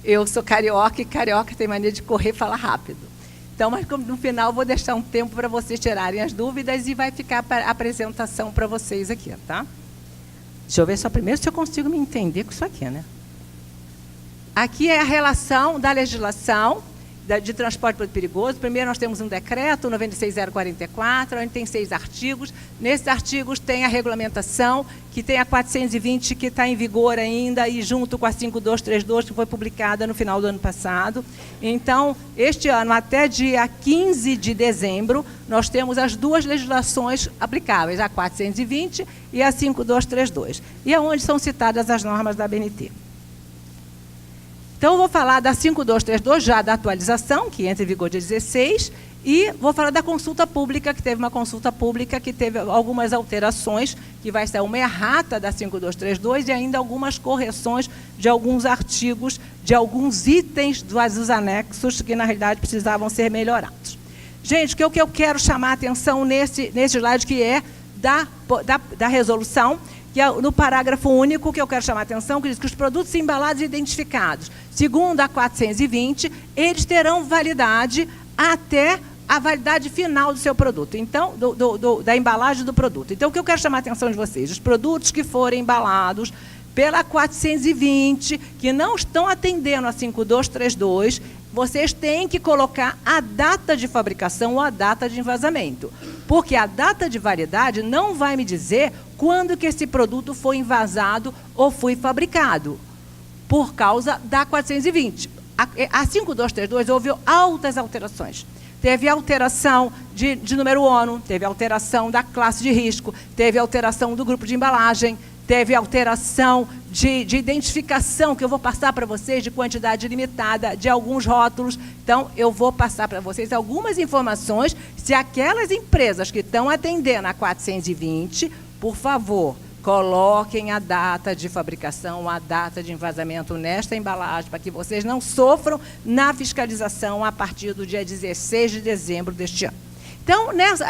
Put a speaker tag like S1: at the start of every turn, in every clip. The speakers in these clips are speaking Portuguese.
S1: eu sou carioca e carioca tem mania de correr e falar rápido. Então, mas no final, eu vou deixar um tempo para vocês tirarem as dúvidas e vai ficar a apresentação para vocês aqui, tá? Deixa eu ver só primeiro se eu consigo me entender com isso aqui, né? Aqui é a relação da legislação de transporte perigoso. Primeiro, nós temos um decreto, 96.044, onde tem 6 artigos. Nesses artigos tem a regulamentação, que tem a 420, que está em vigor ainda, e junto com a 5232, que foi publicada no final do ano passado. Então, este ano, até dia 15 de dezembro, nós temos as 2 legislações aplicáveis, a 420 e a 5232, e é onde são citadas as normas da ABNT. Então, eu vou falar da 5232, já da atualização, que entra em vigor dia 16, e vou falar da consulta pública, que teve uma consulta pública que teve algumas alterações, que vai ser uma errata da 5232 e ainda algumas correções de alguns artigos, de alguns itens dos anexos, que, na realidade, precisavam ser melhorados. Gente, o que eu quero chamar a atenção nesse slide, que é da resolução, que é no parágrafo único, que eu quero chamar a atenção, que diz que os produtos embalados e identificados, segundo a 420, eles terão validade até a validade final do seu produto, então, da embalagem do produto. Então, o que eu quero chamar a atenção de vocês, os produtos que forem embalados pela 420, que não estão atendendo a 5232, vocês têm que colocar a data de fabricação ou a data de envasamento, porque a data de validade não vai me dizer quando que esse produto foi envasado ou foi fabricado, por causa da 420. A 5232 houve altas alterações. Teve alteração de número ONU, teve alteração da classe de risco, teve alteração do grupo de embalagem, teve alteração de identificação, que eu vou passar para vocês, de quantidade limitada, de alguns rótulos. Então, eu vou passar para vocês algumas informações. Se aquelas empresas que estão atendendo a 420, por favor, coloquem a data de fabricação, a data de envasamento nesta embalagem, para que vocês não sofram na fiscalização a partir do dia 16 de dezembro deste ano. Então,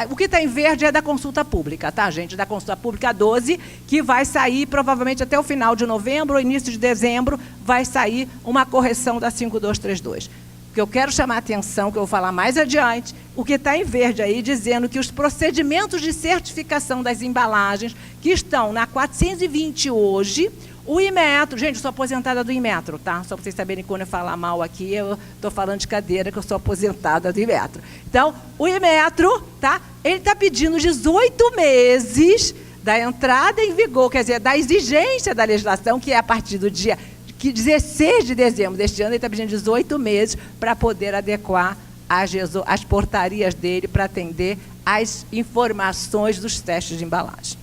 S1: o que está em verde é da consulta pública, tá, gente? Da consulta pública 12, que vai sair provavelmente até o final de novembro ou início de dezembro, vai sair uma correção da 5232. O que eu quero chamar a atenção, que eu vou falar mais adiante, o que está em verde aí, dizendo que os procedimentos de certificação das embalagens que estão na 420 hoje, o Inmetro, gente, eu sou aposentada do Inmetro, tá? Só para vocês saberem, quando eu falar mal aqui, eu estou falando de cadeira, que eu sou aposentada do Inmetro. Então, o Inmetro, tá? Ele está pedindo 18 meses da entrada em vigor, quer dizer, da exigência da legislação, que é a partir do dia 16 de dezembro deste ano, ele está pedindo 18 meses para poder adequar as portarias dele para atender às informações dos testes de embalagem.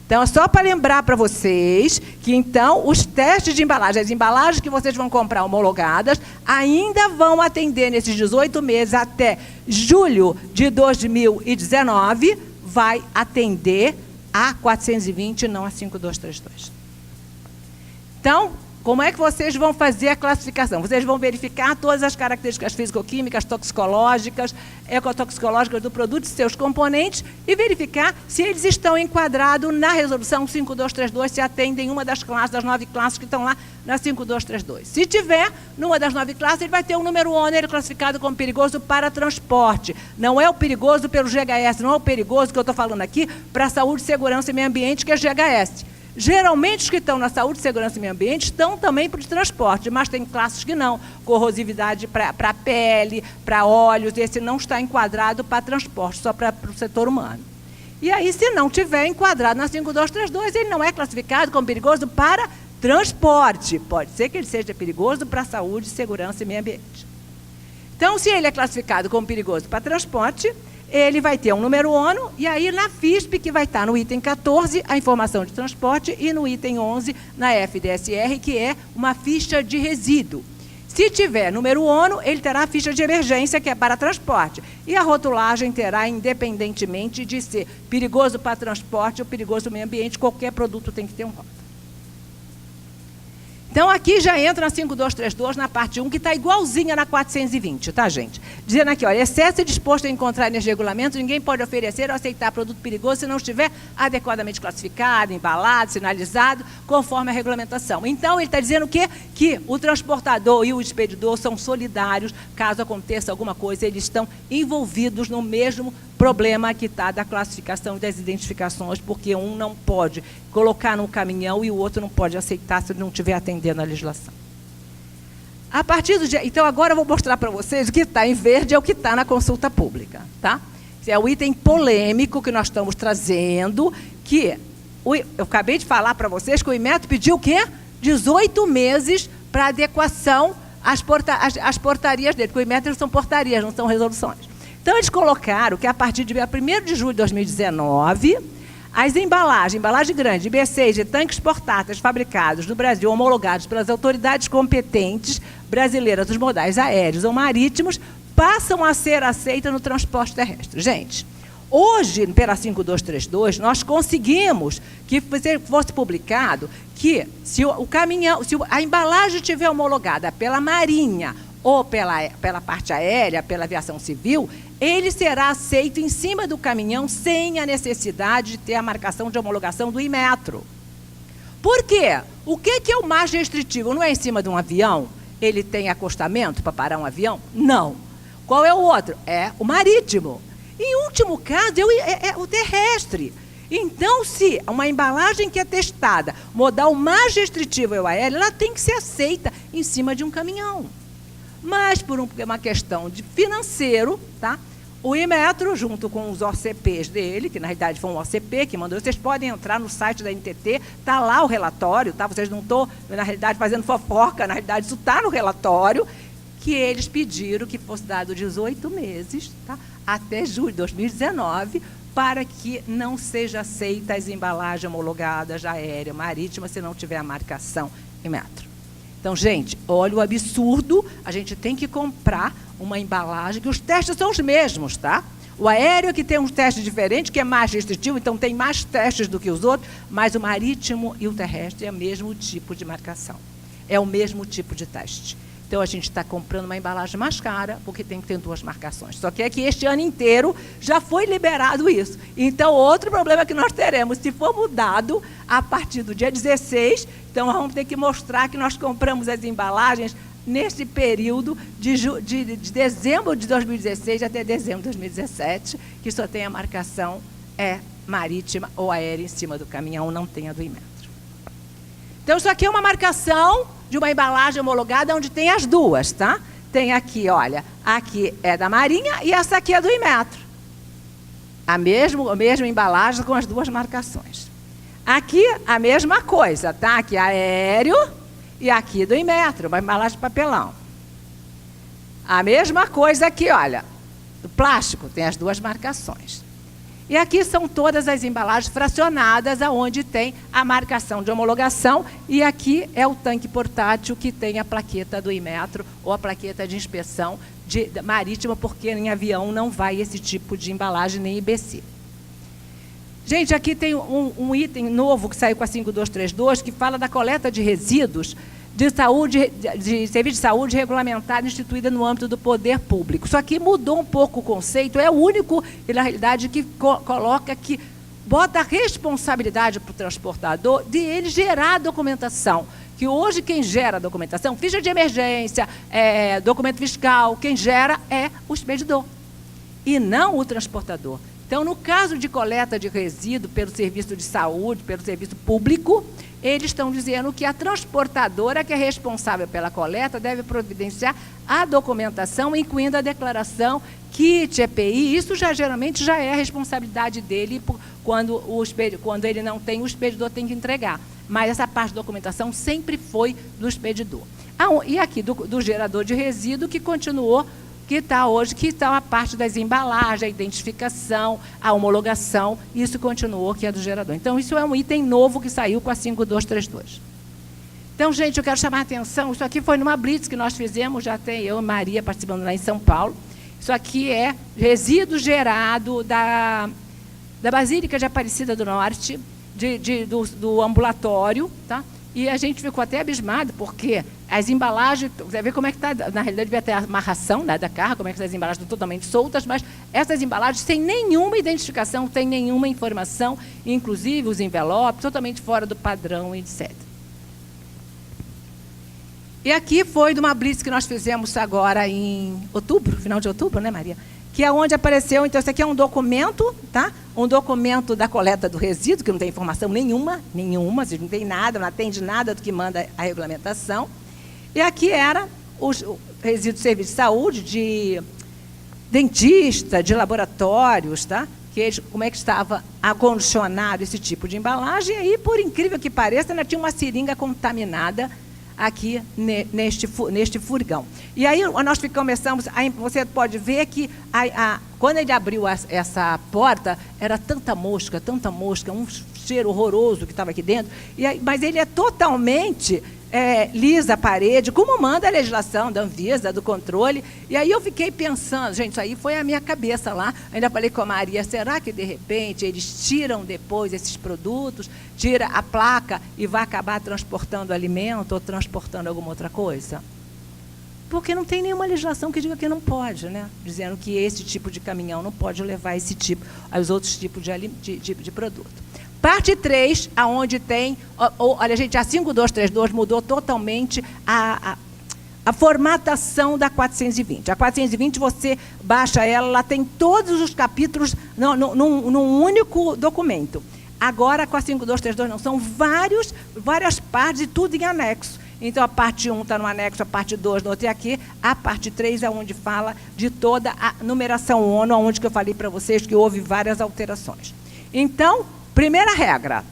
S1: Então, é só para lembrar para vocês que, então, os testes de embalagem, as embalagens que vocês vão comprar homologadas, ainda vão atender nesses 18 meses até julho de 2019, vai atender a 420, não a 5232. Então, como é que vocês vão fazer a classificação? Vocês vão verificar todas as características físico-químicas, toxicológicas, ecotoxicológicas do produto e seus componentes e verificar se eles estão enquadrados na resolução 5232, se atendem uma das classes, das 9 classes que estão lá na 5232. Se tiver, numa das 9 classes, ele vai ter um número ONU, ele é classificado como perigoso para transporte. Não é o perigoso pelo GHS, não é o perigoso que eu estou falando aqui para saúde, segurança e meio ambiente, que é GHS. Geralmente, os que estão na saúde, segurança e meio ambiente estão também para o transporte, mas tem classes que não. Corrosividade para pele, para óleos, esse não está enquadrado para transporte, só para o setor humano. E aí, se não tiver enquadrado na 5232, ele não é classificado como perigoso para transporte. Pode ser que ele seja perigoso para saúde, segurança e meio ambiente. Então, se ele é classificado como perigoso para transporte, ele vai ter um número ONU, e aí na FISP, que vai estar no item 14, a informação de transporte, e no item 11, na FDSR, que é uma ficha de resíduo. Se tiver número ONU, ele terá a ficha de emergência, que é para transporte. E a rotulagem terá, independentemente de ser perigoso para transporte ou perigoso para o meio ambiente, qualquer produto tem que ter um rótulo. Então, aqui já entra na 5232, na parte 1, que está igualzinha na 420, tá, gente? Dizendo aqui, olha, excesso disposto a encontrar neste regulamento, ninguém pode oferecer ou aceitar produto perigoso se não estiver adequadamente classificado, embalado, sinalizado, conforme a regulamentação. Então, ele está dizendo o quê? Que o transportador e o expedidor são solidários, caso aconteça alguma coisa, eles estão envolvidos no mesmo problema que está da classificação e das identificações, porque um não pode colocar no caminhão e o outro não pode aceitar se não estiver atendendo a legislação. A partir do dia... Então, agora eu vou mostrar para vocês o que está em verde é o que está na consulta pública, tá? É o item polêmico que nós estamos trazendo, que eu acabei de falar para vocês que o Inmetro pediu o quê? 18 meses para adequação às portarias dele, porque o Inmetro são portarias, não são resoluções. Então, eles colocaram que a partir de 1º de julho de 2019, as embalagem grande, IB6 de tanques portáteis fabricados no Brasil, homologados pelas autoridades competentes brasileiras dos modais aéreos ou marítimos, passam a ser aceitas no transporte terrestre. Gente, hoje, pela 5232, nós conseguimos que fosse publicado que se o caminhão, se a embalagem estiver homologada pela Marinha ou pela parte aérea, pela aviação civil, ele será aceito em cima do caminhão sem a necessidade de ter a marcação de homologação do Inmetro. Por quê? O que é o mais restritivo? Não é em cima de um avião? Ele tem acostamento para parar um avião? Não. Qual é o outro? É o marítimo. Em último caso, é o terrestre. Então, se uma embalagem que é testada, modal mais restritivo é o aéreo, ela tem que ser aceita em cima de um caminhão. Mas, por uma questão de financeiro, tá? O Inmetro, junto com os OCPs dele, que na realidade foi um OCP que mandou, vocês podem entrar no site da NTT, está lá o relatório, tá? Vocês não estão, na realidade, fazendo fofoca, na realidade, isso está no relatório, que eles pediram que fosse dado 18 meses, tá? Até julho de 2019, para que não seja aceita as embalagens homologadas aérea, marítima, se não tiver a marcação Inmetro. Então, gente, olha o absurdo, a gente tem que comprar uma embalagem, que os testes são os mesmos, tá? O aéreo que tem um teste diferente, que é mais restritivo, então tem mais testes do que os outros, mas o marítimo e o terrestre é o mesmo tipo de marcação, é o mesmo tipo de teste. Então, a gente está comprando uma embalagem mais cara, porque tem que ter 2 marcações. Só que é que este ano inteiro já foi liberado isso. Então, outro problema que nós teremos, se for mudado a partir do dia 16, então nós vamos ter que mostrar que nós compramos as embalagens nesse período de dezembro de 2016 até dezembro de 2017, que só tem a marcação marítima ou aérea em cima do caminhão, não tem a do Inmetro. Então, isso aqui é uma marcação de uma embalagem homologada, onde tem as duas, tá? Tem aqui, olha, aqui é da Marinha e essa aqui é do Inmetro. A mesma embalagem com as 2 marcações. Aqui, a mesma coisa, tá? Aqui aéreo e aqui do Inmetro, uma embalagem de papelão. A mesma coisa aqui, olha, do plástico, tem as 2 marcações. E aqui são todas as embalagens fracionadas, aonde tem a marcação de homologação, e aqui é o tanque portátil que tem a plaqueta do Inmetro ou a plaqueta de inspeção marítima, porque em avião não vai esse tipo de embalagem, nem IBC. Gente, aqui tem um item novo que saiu com a 5232, que fala da coleta de resíduos de serviço de saúde regulamentada instituída no âmbito do poder público. Isso aqui mudou um pouco o conceito, é o único, na realidade, que coloca que bota a responsabilidade para o transportador de ele gerar a documentação. Que hoje quem gera a documentação, ficha de emergência, documento fiscal, quem gera é o expedidor e não o transportador. Então, no caso de coleta de resíduo pelo serviço de saúde, pelo serviço público, eles estão dizendo que a transportadora, que é responsável pela coleta, deve providenciar a documentação, incluindo a declaração, kit, EPI. Isso geralmente já é a responsabilidade dele, quando ele não tem, o expedidor tem que entregar. Mas essa parte da documentação sempre foi do expedidor. E aqui do gerador de resíduo, que continuou, que está hoje, que está a parte das embalagens, a identificação, a homologação, isso continuou, que é do gerador. Então, isso é um item novo que saiu com a 5232. Então, gente, eu quero chamar a atenção, isso aqui foi numa blitz que nós fizemos, já tem eu e Maria participando lá em São Paulo. Isso aqui é resíduo gerado da Basílica de Aparecida do Norte, do ambulatório, tá? E a gente ficou até abismado, porque as embalagens, você vê como é que está, na realidade devia ter a amarração, né, da carga, como é que as embalagens estão totalmente soltas, mas essas embalagens sem nenhuma identificação, sem nenhuma informação, inclusive os envelopes, totalmente fora do padrão, etc. E aqui foi de uma blitz que nós fizemos agora em outubro, final de outubro, né, Maria? Que é onde apareceu, então, esse aqui é um documento, tá? Um documento da coleta do resíduo, que não tem informação nenhuma, não tem nada, não atende nada do que manda a regulamentação. E aqui era o resíduo de serviço de saúde, de dentista, de laboratórios, tá? Como é que estava acondicionado esse tipo de embalagem. E aí, por incrível que pareça, ainda tinha uma seringa contaminada aqui neste furgão. E aí nós começamos, você pode ver que quando ele abriu essa porta, era tanta mosca, um cheiro horroroso que estava aqui dentro, mas ele é totalmente lisa a parede, como manda a legislação da Anvisa, do controle. E aí eu fiquei pensando, gente, isso aí foi a minha cabeça lá, ainda falei com a Maria, será que de repente eles tiram depois esses produtos, tira a placa e vai acabar transportando alimento ou transportando alguma outra coisa? Porque não tem nenhuma legislação que diga que não pode, né? Dizendo que esse tipo de caminhão não pode levar os outros tipos de produto. Parte 3, aonde tem, olha, gente, a 5232 mudou totalmente a formatação da 420. A 420, você baixa ela tem todos os capítulos num único documento. Agora, com a 5232, não, são várias partes e tudo em anexo. Então, a parte 1 está no anexo, a parte 2 no outro, e aqui, a parte 3 é onde fala de toda a numeração ONU, onde que eu falei para vocês que houve várias alterações. Então, primeira regra,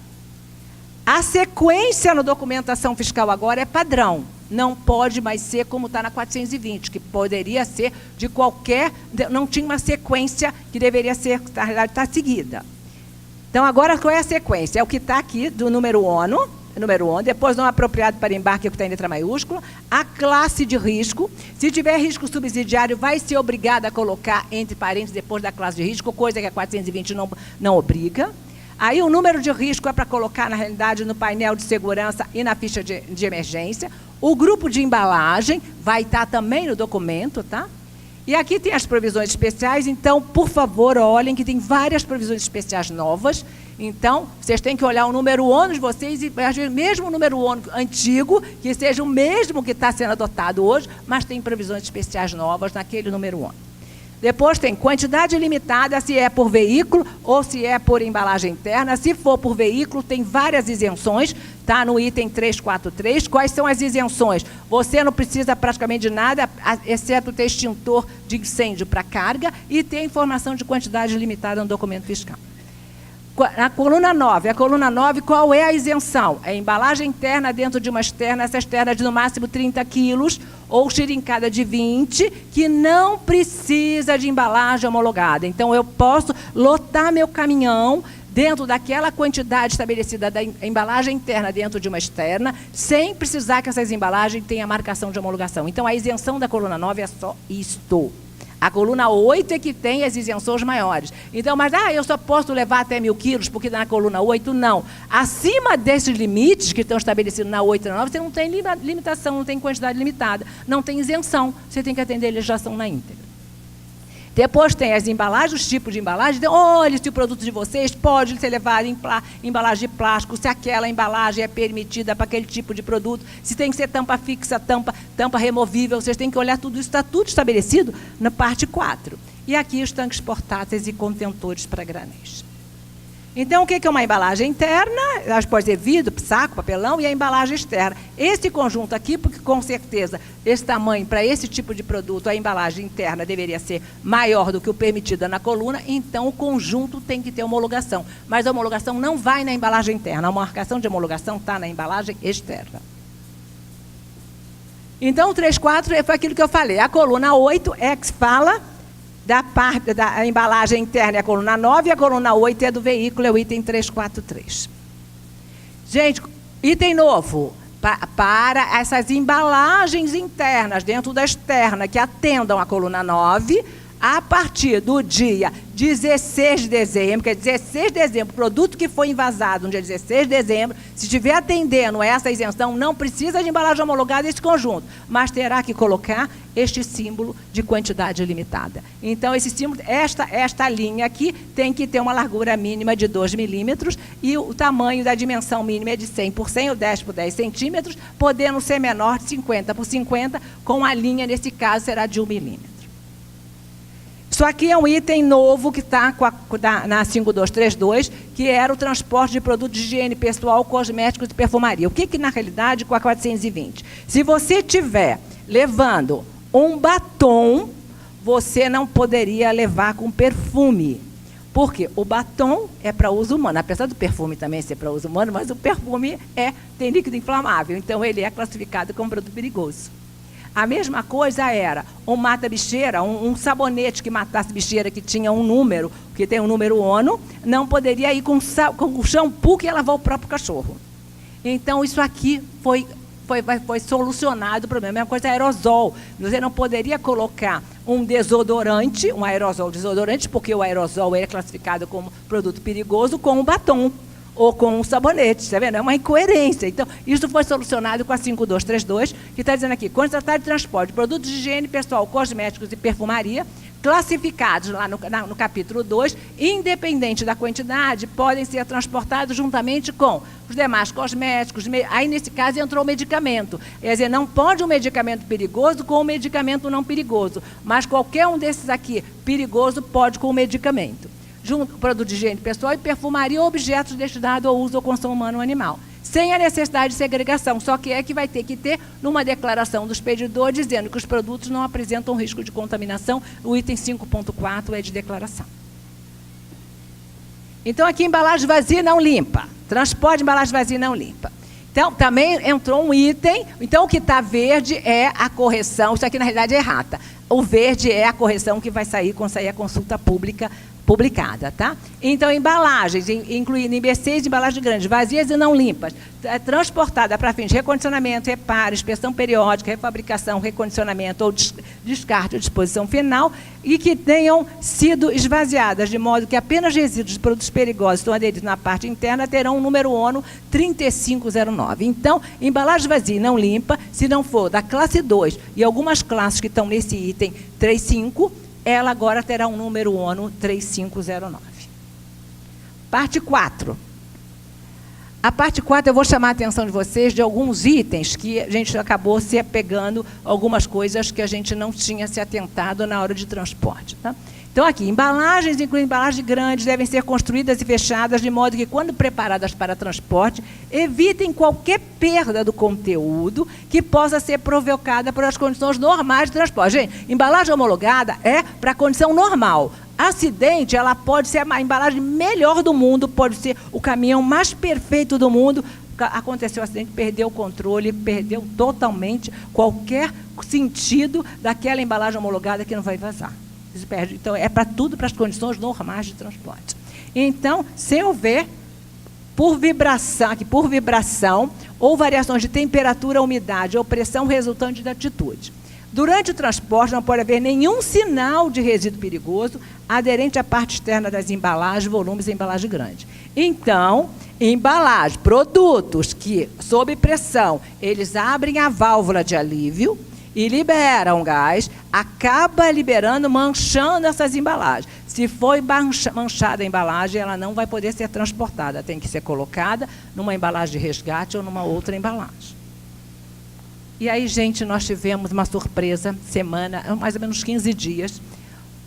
S1: a sequência na documentação fiscal agora é padrão. Não pode mais ser como está na 420, que poderia ser de qualquer... Não tinha uma sequência que deveria ser, na realidade, está seguida. Então, agora, qual é a sequência? É o que está aqui do número ONU, depois não apropriado para embarque, que está em letra maiúscula, a classe de risco. Se tiver risco subsidiário, vai ser obrigada a colocar entre parênteses depois da classe de risco, coisa que a 420 não obriga. Aí o número de risco é para colocar, na realidade, no painel de segurança e na ficha de emergência. O grupo de embalagem vai estar também no documento, tá? E aqui tem as provisões especiais, então, por favor, olhem que tem várias provisões especiais novas. Então, vocês têm que olhar o número ONU de vocês, e às vezes mesmo o número ONU antigo, que seja o mesmo que está sendo adotado hoje, mas tem provisões especiais novas naquele número ONU. Depois tem quantidade limitada, se é por veículo ou se é por embalagem interna. Se for por veículo, tem várias isenções, tá? No item 343. Quais são as isenções? Você não precisa praticamente de nada, exceto ter extintor de incêndio para carga e ter informação de quantidade limitada no documento fiscal. Na coluna 9, qual é a isenção? É embalagem interna dentro de uma externa, essa externa de no máximo 30 quilos, ou xerincada de 20, que não precisa de embalagem homologada. Então, eu posso lotar meu caminhão dentro daquela quantidade estabelecida da embalagem interna dentro de uma externa, sem precisar que essas embalagens tenham marcação de homologação. Então, a isenção da coluna 9 é só isto. A coluna 8 é que tem as isenções maiores. Então, mas eu só posso levar até 1.000 quilos, porque na coluna 8, não. Acima desses limites que estão estabelecidos na 8 e na 9, você não tem limitação, não tem quantidade limitada, não tem isenção. Você tem que atender a legislação na íntegra. Depois tem as embalagens, os tipos de embalagem. Então, olha, se o produto de vocês pode ser levado em embalagem de plástico, se aquela embalagem é permitida para aquele tipo de produto, se tem que ser tampa fixa, tampa removível, vocês têm que olhar tudo isso, está tudo estabelecido na parte 4. E aqui os tanques portáteis e contentores para granéis. Então, o que é uma embalagem interna? Elas podem ser vidro, saco, papelão, e a embalagem externa. Esse conjunto aqui, porque com certeza, esse tamanho, para esse tipo de produto, a embalagem interna deveria ser maior do que o permitido na coluna, então o conjunto tem que ter homologação. Mas a homologação não vai na embalagem interna, a marcação de homologação está na embalagem externa. Então, o 3.4 foi aquilo que eu falei. A coluna 8 é que fala da parte da embalagem interna é a coluna 9, e a coluna 8 é do veículo, é o item 343. Gente, item novo, para essas embalagens internas, dentro da externa, que atendam a coluna 9, a partir do dia 16 de dezembro, que é 16 de dezembro, produto que foi envasado no dia 16 de dezembro, se estiver atendendo essa isenção, não precisa de embalagem homologada esse conjunto, mas terá que colocar este símbolo de quantidade limitada. Então, esse símbolo, esta linha aqui tem que ter uma largura mínima de 2 milímetros e o tamanho da dimensão mínima é de 100 por 100 ou 10 por 10 centímetros, podendo ser menor de 50 por 50, com a linha, nesse caso, será de 1 milímetro. Isso aqui é um item novo que está na 5232, que era o transporte de produtos de higiene pessoal, cosméticos e perfumaria. O que na realidade, com a 420? Se você estiver levando um batom, você não poderia levar com perfume. Por quê? O batom é para uso humano, apesar do perfume também ser para uso humano, mas o perfume tem líquido inflamável, então ele é classificado como produto perigoso. A mesma coisa era um mata-bicheira, um sabonete que matasse bicheira, que tinha um número, que tem um número ONU, não poderia ir com o shampoo que ia lavar o próprio cachorro. Então, isso aqui foi solucionado o problema. A mesma coisa é aerosol. Você não poderia colocar um desodorante, um aerosol desodorante, porque o aerosol é classificado como produto perigoso, com um batom ou com um sabonete, está vendo? É uma incoerência. Então, isso foi solucionado com a 5232, que está dizendo aqui, quando se tratar de transporte de produtos de higiene pessoal, cosméticos e perfumaria, classificados lá no capítulo 2, independente da quantidade, podem ser transportados juntamente com os demais cosméticos. Aí, nesse caso, entrou o medicamento. Quer dizer, não pode um medicamento perigoso com um medicamento não perigoso, mas qualquer um desses aqui perigoso pode com o medicamento. Junto produto de higiene pessoal e perfumaria ou objetos destinados ao uso ou consumo humano ou animal, sem a necessidade de segregação, só que vai ter que ter numa declaração do expedidor dizendo que os produtos não apresentam risco de contaminação, o item 5.4 é de declaração. Então, aqui, embalagem vazia não limpa, transporte de embalagem vazia não limpa. Então, também entrou um item, então o que está verde é a correção, isso aqui na realidade é errata, o verde é a correção que vai sair quando sair a consulta pública publicada, tá? Então, embalagens, incluindo IBCs de embalagem grande, vazias e não limpas, transportada para fins de recondicionamento, reparo, inspeção periódica, refabricação, recondicionamento ou descarte ou disposição final, e que tenham sido esvaziadas, de modo que apenas resíduos de produtos perigosos estão aderidos na parte interna, terão um número ONU 3509. Então, embalagem vazia e não limpa, se não for da classe 2 e algumas classes que estão nesse item 35, ela agora terá um número ONU 3509. Parte 4. A parte 4, eu vou chamar a atenção de vocês de alguns itens que a gente acabou se apegando a algumas coisas que a gente não tinha se atentado na hora de transporte. Tá? Então, aqui, embalagens, incluindo embalagens grandes, devem ser construídas e fechadas de modo que, quando preparadas para transporte, evitem qualquer perda do conteúdo que possa ser provocada por as condições normais de transporte. Gente, embalagem homologada é para a condição normal. Acidente, ela pode ser a embalagem melhor do mundo, pode ser o caminhão mais perfeito do mundo. Aconteceu um acidente, perdeu o controle, perdeu totalmente qualquer sentido daquela embalagem homologada que não vai vazar. Então, é para tudo, para as condições normais de transporte. Então, se houver, por vibração ou variações de temperatura, umidade ou pressão resultante da altitude. Durante o transporte, não pode haver nenhum sinal de resíduo perigoso aderente à parte externa das embalagens, volumes e embalagem grande. Então, embalagem, produtos que, sob pressão, eles abrem a válvula de alívio e liberam gás, acaba liberando, manchando essas embalagens. Se for manchada a embalagem, ela não vai poder ser transportada, tem que ser colocada numa embalagem de resgate ou numa outra embalagem. E aí, gente, nós tivemos uma surpresa, mais ou menos 15 dias,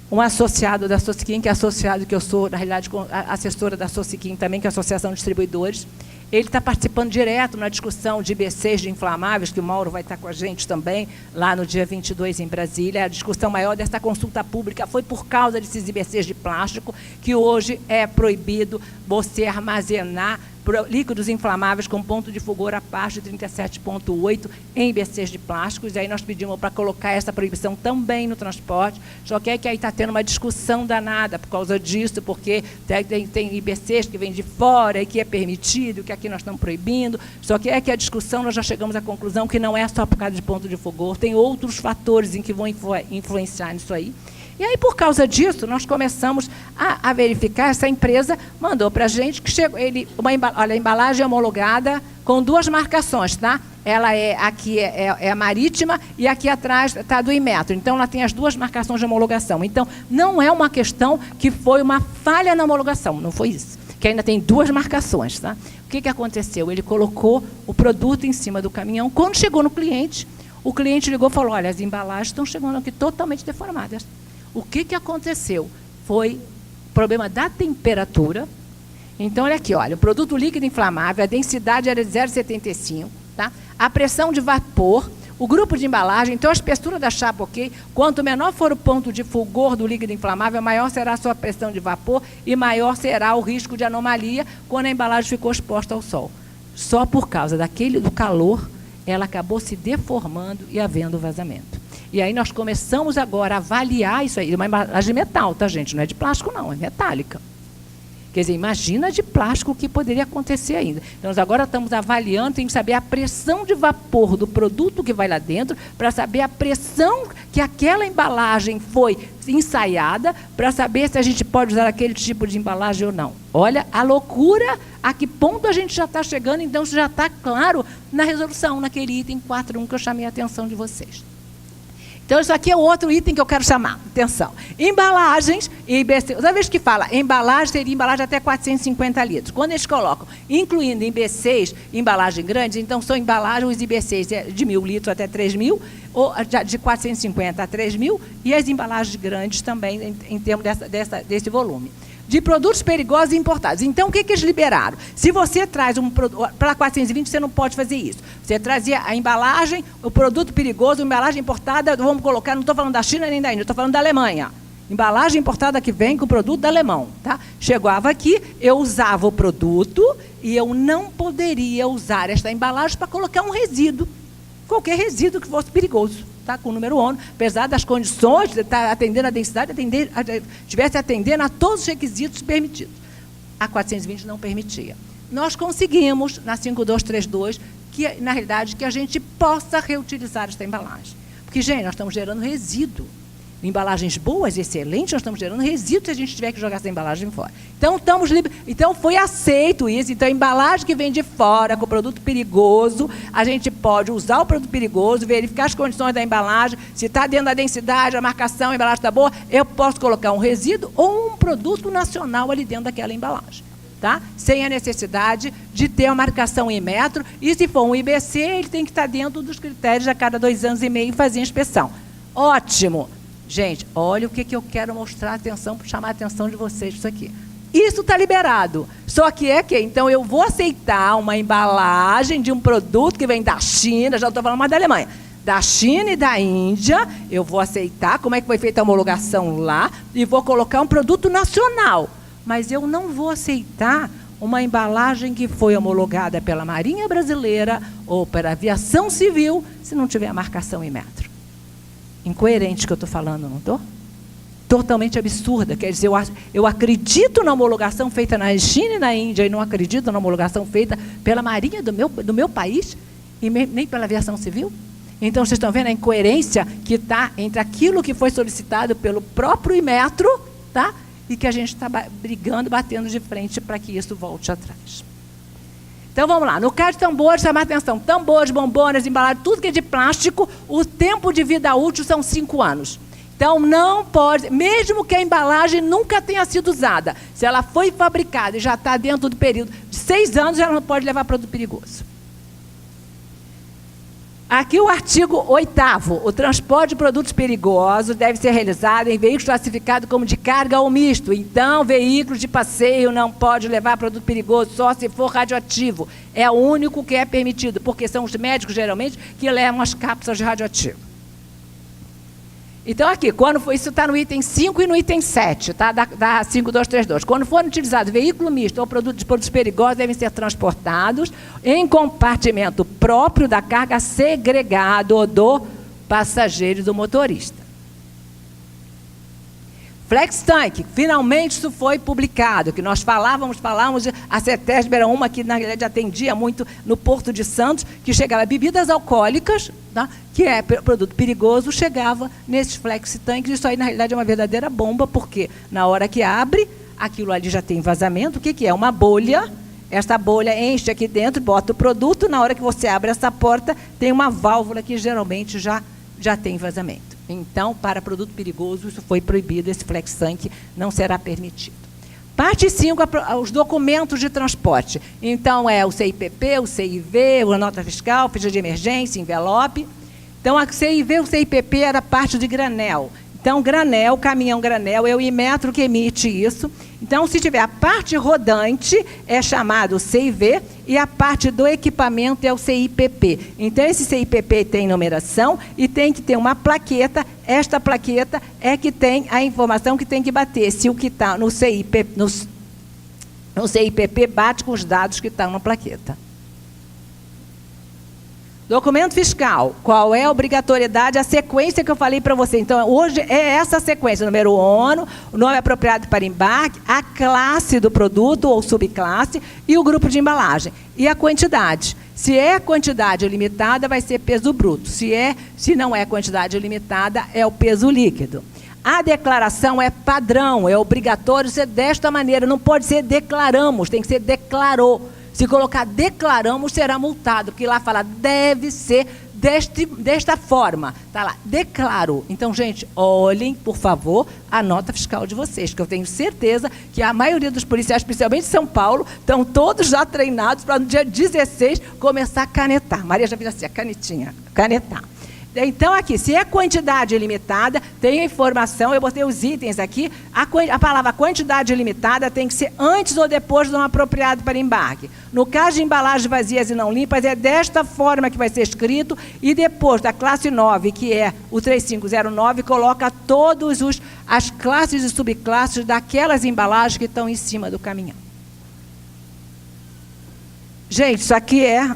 S1: um associado da Sociquim, que é associado, que eu sou, na realidade, assessora da Sociquim também, que é a Associação de Distribuidores. Ele está participando direto na discussão de IBCs de inflamáveis, que o Mauro vai estar com a gente também, lá no dia 22 em Brasília. A discussão maior dessa consulta pública foi por causa desses IBCs de plástico, que hoje é proibido você armazenar líquidos inflamáveis com ponto de fulgor abaixo de 37,8 em IBCs de plásticos. E aí nós pedimos para colocar essa proibição também no transporte, só que aí está tendo uma discussão danada por causa disso, porque tem IBCs que vêm de fora e que é permitido, que aqui nós estamos proibindo, só que a discussão, nós já chegamos à conclusão que não é só por causa de ponto de fulgor, tem outros fatores em que vão influenciar nisso aí. E aí, por causa disso, nós começamos a verificar. Essa empresa mandou para a gente que chegou, olha, a embalagem é homologada com 2 marcações, tá? Ela aqui é a marítima e aqui atrás está do Inmetro. Então, ela tem as 2 marcações de homologação. Então, não é uma questão que foi uma falha na homologação, não foi isso. Que ainda tem 2 marcações, tá? O que aconteceu? Ele colocou o produto em cima do caminhão. Quando chegou no cliente, o cliente ligou e falou, olha, as embalagens estão chegando aqui totalmente deformadas. O que aconteceu? Foi problema da temperatura. Então, olha aqui, olha, o produto líquido inflamável, a densidade era de 0,75, tá? A pressão de vapor, o grupo de embalagem, então a espessura da chapa, ok? Quanto menor for o ponto de fulgor do líquido inflamável, maior será a sua pressão de vapor e maior será o risco de anomalia quando a embalagem ficou exposta ao sol. Só por causa do calor, ela acabou se deformando e havendo vazamento. E aí nós começamos agora a avaliar isso aí. Uma embalagem de metal, tá, gente? Não é de plástico, não, é metálica. Quer dizer, imagina de plástico o que poderia acontecer ainda. Então, nós agora estamos avaliando, tem que saber a pressão de vapor do produto que vai lá dentro, para saber a pressão que aquela embalagem foi ensaiada, para saber se a gente pode usar aquele tipo de embalagem ou não. Olha a loucura, a que ponto a gente já está chegando, então isso já está claro na resolução, naquele item 4.1 que eu chamei a atenção de vocês. Então, isso aqui é outro item que eu quero chamar atenção. Embalagens e IBC. Toda vez que fala embalagem, seria embalagem até 450 litros. Quando eles colocam, incluindo IBCs, embalagem grande, então são embalagens, os IBCs de 1.000 litros até 3.000, ou de 450 a 3.000, e as embalagens grandes também, em termos desse volume. De produtos perigosos e importados. Então, o que eles liberaram? Se você traz um produto para 420, você não pode fazer isso. Você trazia a embalagem, o produto perigoso, a embalagem importada, vamos colocar, não estou falando da China nem da Índia, estou falando da Alemanha. Embalagem importada que vem com o produto da alemão. Tá? Chegava aqui, eu usava o produto e eu não poderia usar esta embalagem para colocar um resíduo. Qualquer resíduo que fosse perigoso. Tá, com o número ONU, apesar das condições de estar atendendo a densidade, estivesse atendendo a todos os requisitos permitidos. A 420 não permitia. Nós conseguimos, na 5232, que, na realidade, que a gente possa reutilizar esta embalagem. Porque, gente, nós estamos gerando resíduo. Embalagens boas, excelentes, nós estamos gerando resíduo se a gente tiver que jogar essa embalagem fora. Então, foi aceito isso. Então, a embalagem que vem de fora, com produto perigoso, a gente pode usar o produto perigoso, verificar as condições da embalagem, se está dentro da densidade, a marcação, a embalagem está boa, eu posso colocar um resíduo ou um produto nacional ali dentro daquela embalagem. Tá? Sem a necessidade de ter uma marcação em metro. E, se for um IBC, ele tem que estar dentro dos critérios a cada 2 anos e meio fazer a inspeção. Ótimo! Gente, olha o que eu quero mostrar atenção, chamar a atenção de vocês isso aqui. Isso está liberado. Só que então eu vou aceitar uma embalagem de um produto que vem da China, já estou falando mais da Alemanha, da China e da Índia, eu vou aceitar como é que foi feita a homologação lá e vou colocar um produto nacional. Mas eu não vou aceitar uma embalagem que foi homologada pela Marinha Brasileira ou pela Aviação Civil, se não tiver a marcação em metro. Incoerente que eu estou falando, não estou? Totalmente absurda. Quer dizer, eu acredito na homologação feita na China e na Índia e não acredito na homologação feita pela Marinha do meu país e nem pela Aviação Civil? Então, vocês estão vendo a incoerência que está entre aquilo que foi solicitado pelo próprio Inmetro, tá? E que a gente está brigando, batendo de frente para que isso volte atrás. Então, vamos lá. No caso de tambores, chamar atenção. Tambores, bombonas, embalagens, tudo que é de plástico, o tempo de vida útil são 5 anos. Então, não pode, mesmo que a embalagem nunca tenha sido usada, se ela foi fabricada e já está dentro do período de 6 anos, ela não pode levar produto perigoso. Aqui o artigo 8º, o transporte de produtos perigosos deve ser realizado em veículos classificados como de carga ou misto. Então, veículos de passeio não pode levar produto perigoso só se for radioativo. É o único que é permitido, porque são os médicos, geralmente, que levam as cápsulas de radioativo. Então, aqui, isso está no item 5 e no item 7, tá? da 5232. Quando for utilizado veículo misto ou produtos perigosos, devem ser transportados em compartimento próprio da carga segregado do passageiro e do motorista. Flex Tank, finalmente isso foi publicado, que nós falávamos, a CETESB era uma que, na realidade, atendia muito no Porto de Santos, que chegava bebidas alcoólicas, tá? Que é produto perigoso, chegava nesses Flex Tanks. Isso aí, na realidade, é uma verdadeira bomba, porque na hora que abre, aquilo ali já tem vazamento. O que é? Uma bolha. Esta bolha enche aqui dentro, bota o produto, na hora que você abre essa porta, tem uma válvula que geralmente já tem vazamento. Então, para produto perigoso, isso foi proibido, esse Flex Tank não será permitido. Parte 5, os documentos de transporte. Então, é o CIPP, o CIV, a nota fiscal, ficha de emergência, envelope. Então, a CIV, o CIPP era parte de granel. Então, granel, caminhão granel, é o Inmetro que emite isso. Então, se tiver a parte rodante, é chamado CIV, e a parte do equipamento é o CIPP. Então, esse CIPP tem numeração e tem que ter uma plaqueta. Esta plaqueta é que tem a informação que tem que bater, se o que está no CIPP bate com os dados que estão na plaqueta. Documento fiscal, qual é a obrigatoriedade, a sequência que eu falei para você. Então, hoje é essa sequência, número ONU, o nome apropriado para embarque, a classe do produto ou subclasse e o grupo de embalagem. E a quantidade. Se é quantidade limitada, vai ser peso bruto. Se não é quantidade limitada, é o peso líquido. A declaração é padrão, é obrigatório ser desta maneira, não pode ser declaramos, tem que ser declarou. Se colocar declaramos, será multado, porque lá fala deve ser desta forma. Está lá, declaro. Então, gente, olhem, por favor, a nota fiscal de vocês, que eu tenho certeza que a maioria dos policiais, principalmente de São Paulo, estão todos já treinados para no dia 16 começar a canetar. Maria já fez assim, a canetinha, canetar. Então, aqui, se é quantidade limitada, tem a informação, eu botei os itens aqui, a palavra quantidade limitada tem que ser antes ou depois do nome apropriado para embarque. No caso de embalagens vazias e não limpas, é desta forma que vai ser escrito, e depois da classe 9, que é o 3509, coloca todas as classes e subclasses daquelas embalagens que estão em cima do caminhão. Gente, isso aqui é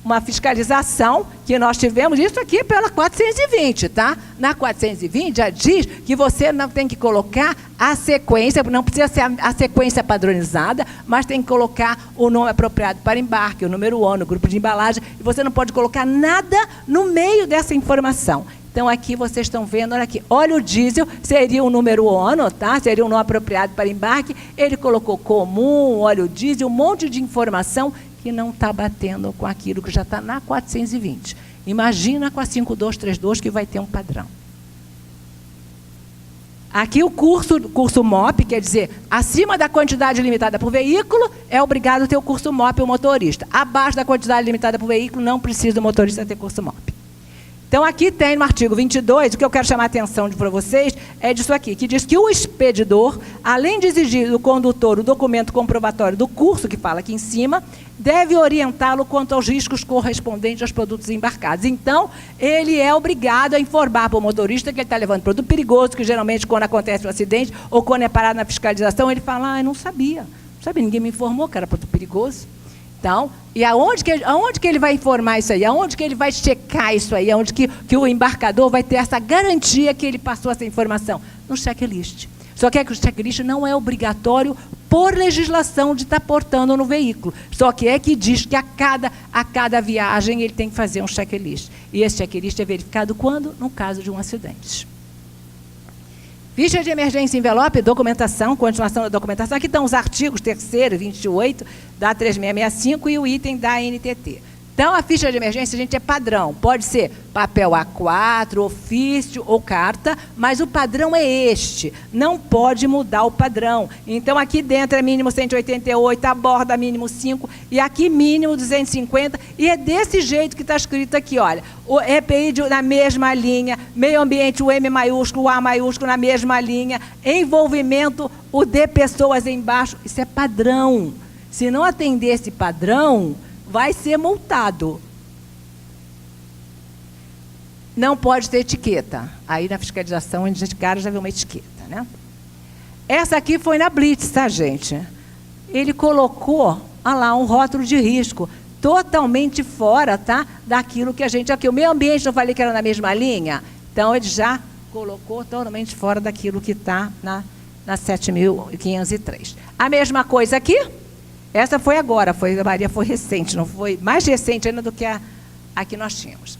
S1: uma fiscalização que nós tivemos, isso aqui pela 420, tá? Na 420 já diz que você não tem que colocar a sequência, não precisa ser a sequência padronizada, mas tem que colocar o nome apropriado para embarque, o número ONU, o grupo de embalagem, e você não pode colocar nada no meio dessa informação. Então, aqui vocês estão vendo, olha aqui, óleo diesel seria o número ONU, tá? Seria o nome apropriado para embarque, ele colocou comum, óleo diesel, um monte de informação que não está batendo com aquilo que já está na 420. Imagina com a 5232 que vai ter um padrão. Aqui o curso MOP, quer dizer, acima da quantidade limitada por veículo, é obrigado a ter o curso MOP o motorista. Abaixo da quantidade limitada por veículo, não precisa o motorista ter curso MOP. Então, aqui tem no artigo 22, o que eu quero chamar a atenção para vocês é disso aqui, que diz que o expedidor, além de exigir do condutor o documento comprovatório do curso, que fala aqui em cima, deve orientá-lo quanto aos riscos correspondentes aos produtos embarcados. Então, ele é obrigado a informar para o motorista que ele está levando produto perigoso, que geralmente, quando acontece um acidente, ou quando é parado na fiscalização, ele fala, eu não sabia, ninguém me informou que era produto perigoso. Então, e aonde que ele vai informar isso aí? Aonde que ele vai checar isso aí? Aonde que o embarcador vai ter essa garantia que ele passou essa informação? No checklist. Só que o checklist não é obrigatório por legislação de estar portando no veículo. Só que diz que a cada viagem ele tem que fazer um checklist. E esse checklist é verificado quando? No caso de um acidente. Ficha de emergência, envelope, documentação, continuação da documentação. Aqui estão os artigos 3º, 28, da 3665 e o item da NTT. Então, a ficha de emergência, gente, é padrão. Pode ser papel A4, ofício ou carta, mas o padrão é este. Não pode mudar o padrão. Então, aqui dentro é mínimo 188, a borda mínimo 5, e aqui mínimo 250. E é desse jeito que está escrito aqui, olha. O EPI na mesma linha, meio ambiente, o M maiúsculo, o A maiúsculo na mesma linha, envolvimento, o de pessoas embaixo. Isso é padrão. Se não atender esse padrão, vai ser multado. Não pode ter etiqueta. Aí na fiscalização, a gente de cara já vê uma etiqueta, né? Essa aqui foi na Blitz, tá, gente? Ele colocou, olha lá, um rótulo de risco, totalmente fora, tá? Daquilo que a gente... Aqui, o meio ambiente, eu falei que era na mesma linha? Então, ele já colocou totalmente fora daquilo que está na 7.503. A mesma coisa aqui, essa foi agora, a Maria foi recente, não foi mais recente ainda do que a que nós tínhamos.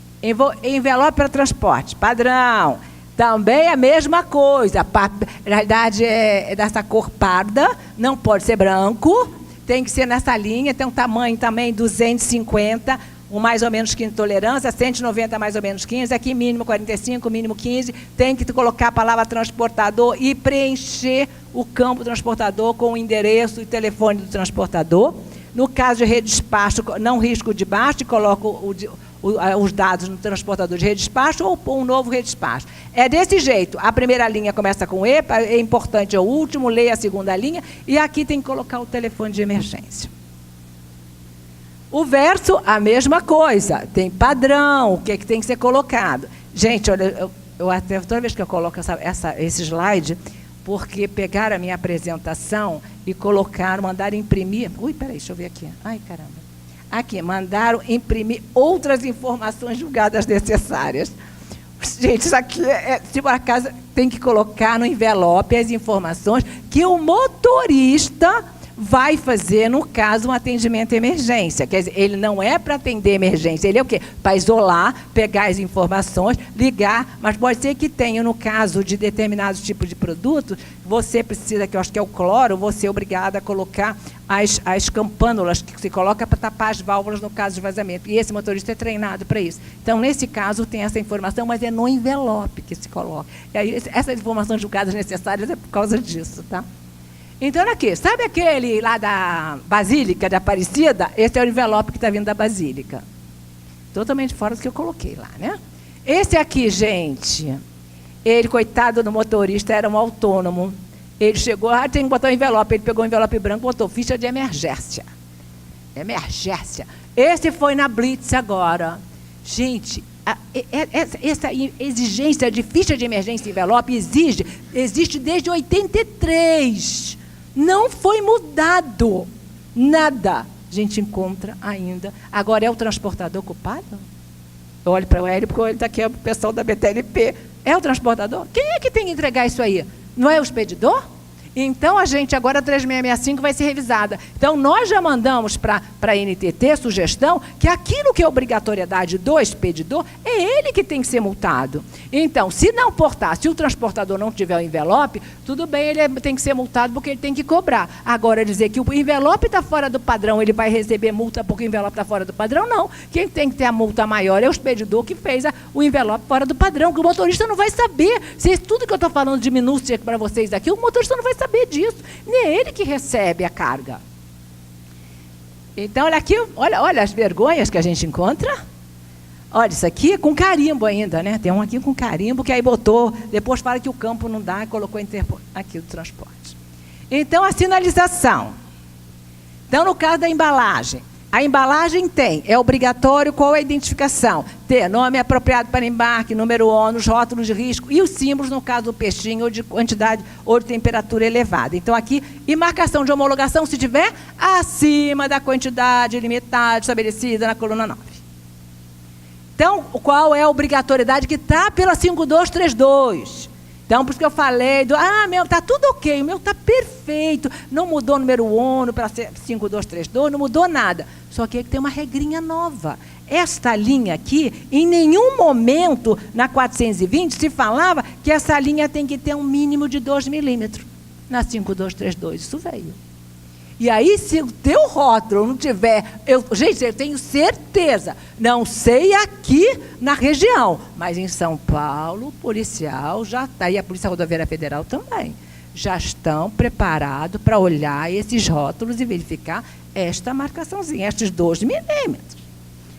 S1: Envelope para transporte, padrão, também a mesma coisa, na realidade é dessa cor parda, não pode ser branco, tem que ser nessa linha, tem um tamanho também 250, mais ou menos 15 tolerância, 190 mais ou menos 15, aqui mínimo 45, mínimo 15, tem que colocar a palavra transportador e preencher o campo transportador com o endereço e telefone do transportador. No caso de redespacho, não risco de baixo, coloco os dados no transportador de redespacho ou um novo redespacho. É desse jeito, a primeira linha começa com E, é importante é o último, leia a segunda linha, e aqui tem que colocar o telefone de emergência. O verso, a mesma coisa, tem padrão, o que tem que ser colocado. Gente, olha, eu até toda vez que eu coloco esse slide, porque pegaram a minha apresentação e colocaram, mandaram imprimir. Ui, peraí, deixa eu ver aqui. Ai, caramba. Aqui, mandaram imprimir outras informações julgadas necessárias. Gente, isso aqui, se por acaso, tem que colocar no envelope as informações que o motorista vai fazer, no caso, um atendimento emergência. Quer dizer, ele não é para atender emergência, ele é o quê? Para isolar, pegar as informações, ligar, mas pode ser que tenha, no caso de determinados tipos de produtos, você precisa, que eu acho que é o cloro, você é obrigado a colocar as campânulas que se coloca para tapar as válvulas no caso de vazamento. E esse motorista é treinado para isso. Então, nesse caso, tem essa informação, mas é no envelope que se coloca. E aí, essas informações julgadas necessárias é por causa disso, tá? Então, aqui, sabe aquele lá da Basílica, da Aparecida? Esse é o envelope que está vindo da Basílica. Totalmente fora do que eu coloquei lá, né? Esse aqui, gente, ele, coitado do motorista, era um autônomo. Ele chegou, tem que botar o envelope. Ele pegou o envelope branco, botou ficha de emergência. Emergência. Esse foi na Blitz agora. Gente, essa exigência de ficha de emergência e envelope existe desde 83. Não foi mudado. Nada. A gente encontra ainda. Agora, é o transportador culpado? Eu olho para o Hélio, porque ele está aqui, é o pessoal da BTLP. É o transportador? Quem é que tem que entregar isso aí? Não é o expedidor? Então, a gente agora, a 3665 vai ser revisada. Então, nós já mandamos para a NTT sugestão que aquilo que é obrigatoriedade do expedidor, é ele que tem que ser multado. Então, se não portar, se o transportador não tiver o envelope, tudo bem, ele tem que ser multado porque ele tem que cobrar. Agora, dizer que o envelope está fora do padrão, ele vai receber multa porque o envelope está fora do padrão, não. Quem tem que ter a multa maior é o expedidor que fez o envelope fora do padrão, que o motorista não vai saber. Se tudo que eu estou falando de minúcia para vocês aqui, o motorista não vai saber disso, nem é ele que recebe a carga. Então, olha aqui, olha as vergonhas que a gente encontra. Olha, isso aqui é com carimbo ainda, né? Tem um aqui com carimbo que aí botou, depois fala que o campo não dá, colocou aqui o transporte. Então, a sinalização. Então, no caso da embalagem, a embalagem é obrigatório qual é a identificação? Ter nome apropriado para embarque, número ônus, rótulos de risco e os símbolos, no caso do peixinho, ou de quantidade ou de temperatura elevada. Então, aqui, e marcação de homologação, se tiver, acima da quantidade limitada estabelecida na coluna 9. Então, qual é a obrigatoriedade que está pela 5232? Então, por isso que eu falei, meu, está tudo ok, o meu está perfeito, não mudou o número ONU para 5232, não mudou nada. Só que tem uma regrinha nova. Esta linha aqui, em nenhum momento, na 420, se falava que essa linha tem que ter um mínimo de 2 milímetros. Na 5232, isso veio. E aí, se o teu rótulo não tiver... Gente, eu tenho certeza, não sei aqui na região, mas em São Paulo, o policial já está, e a Polícia Rodoviária Federal também, já estão preparados para olhar esses rótulos e verificar esta marcaçãozinha, estes 2 milímetros.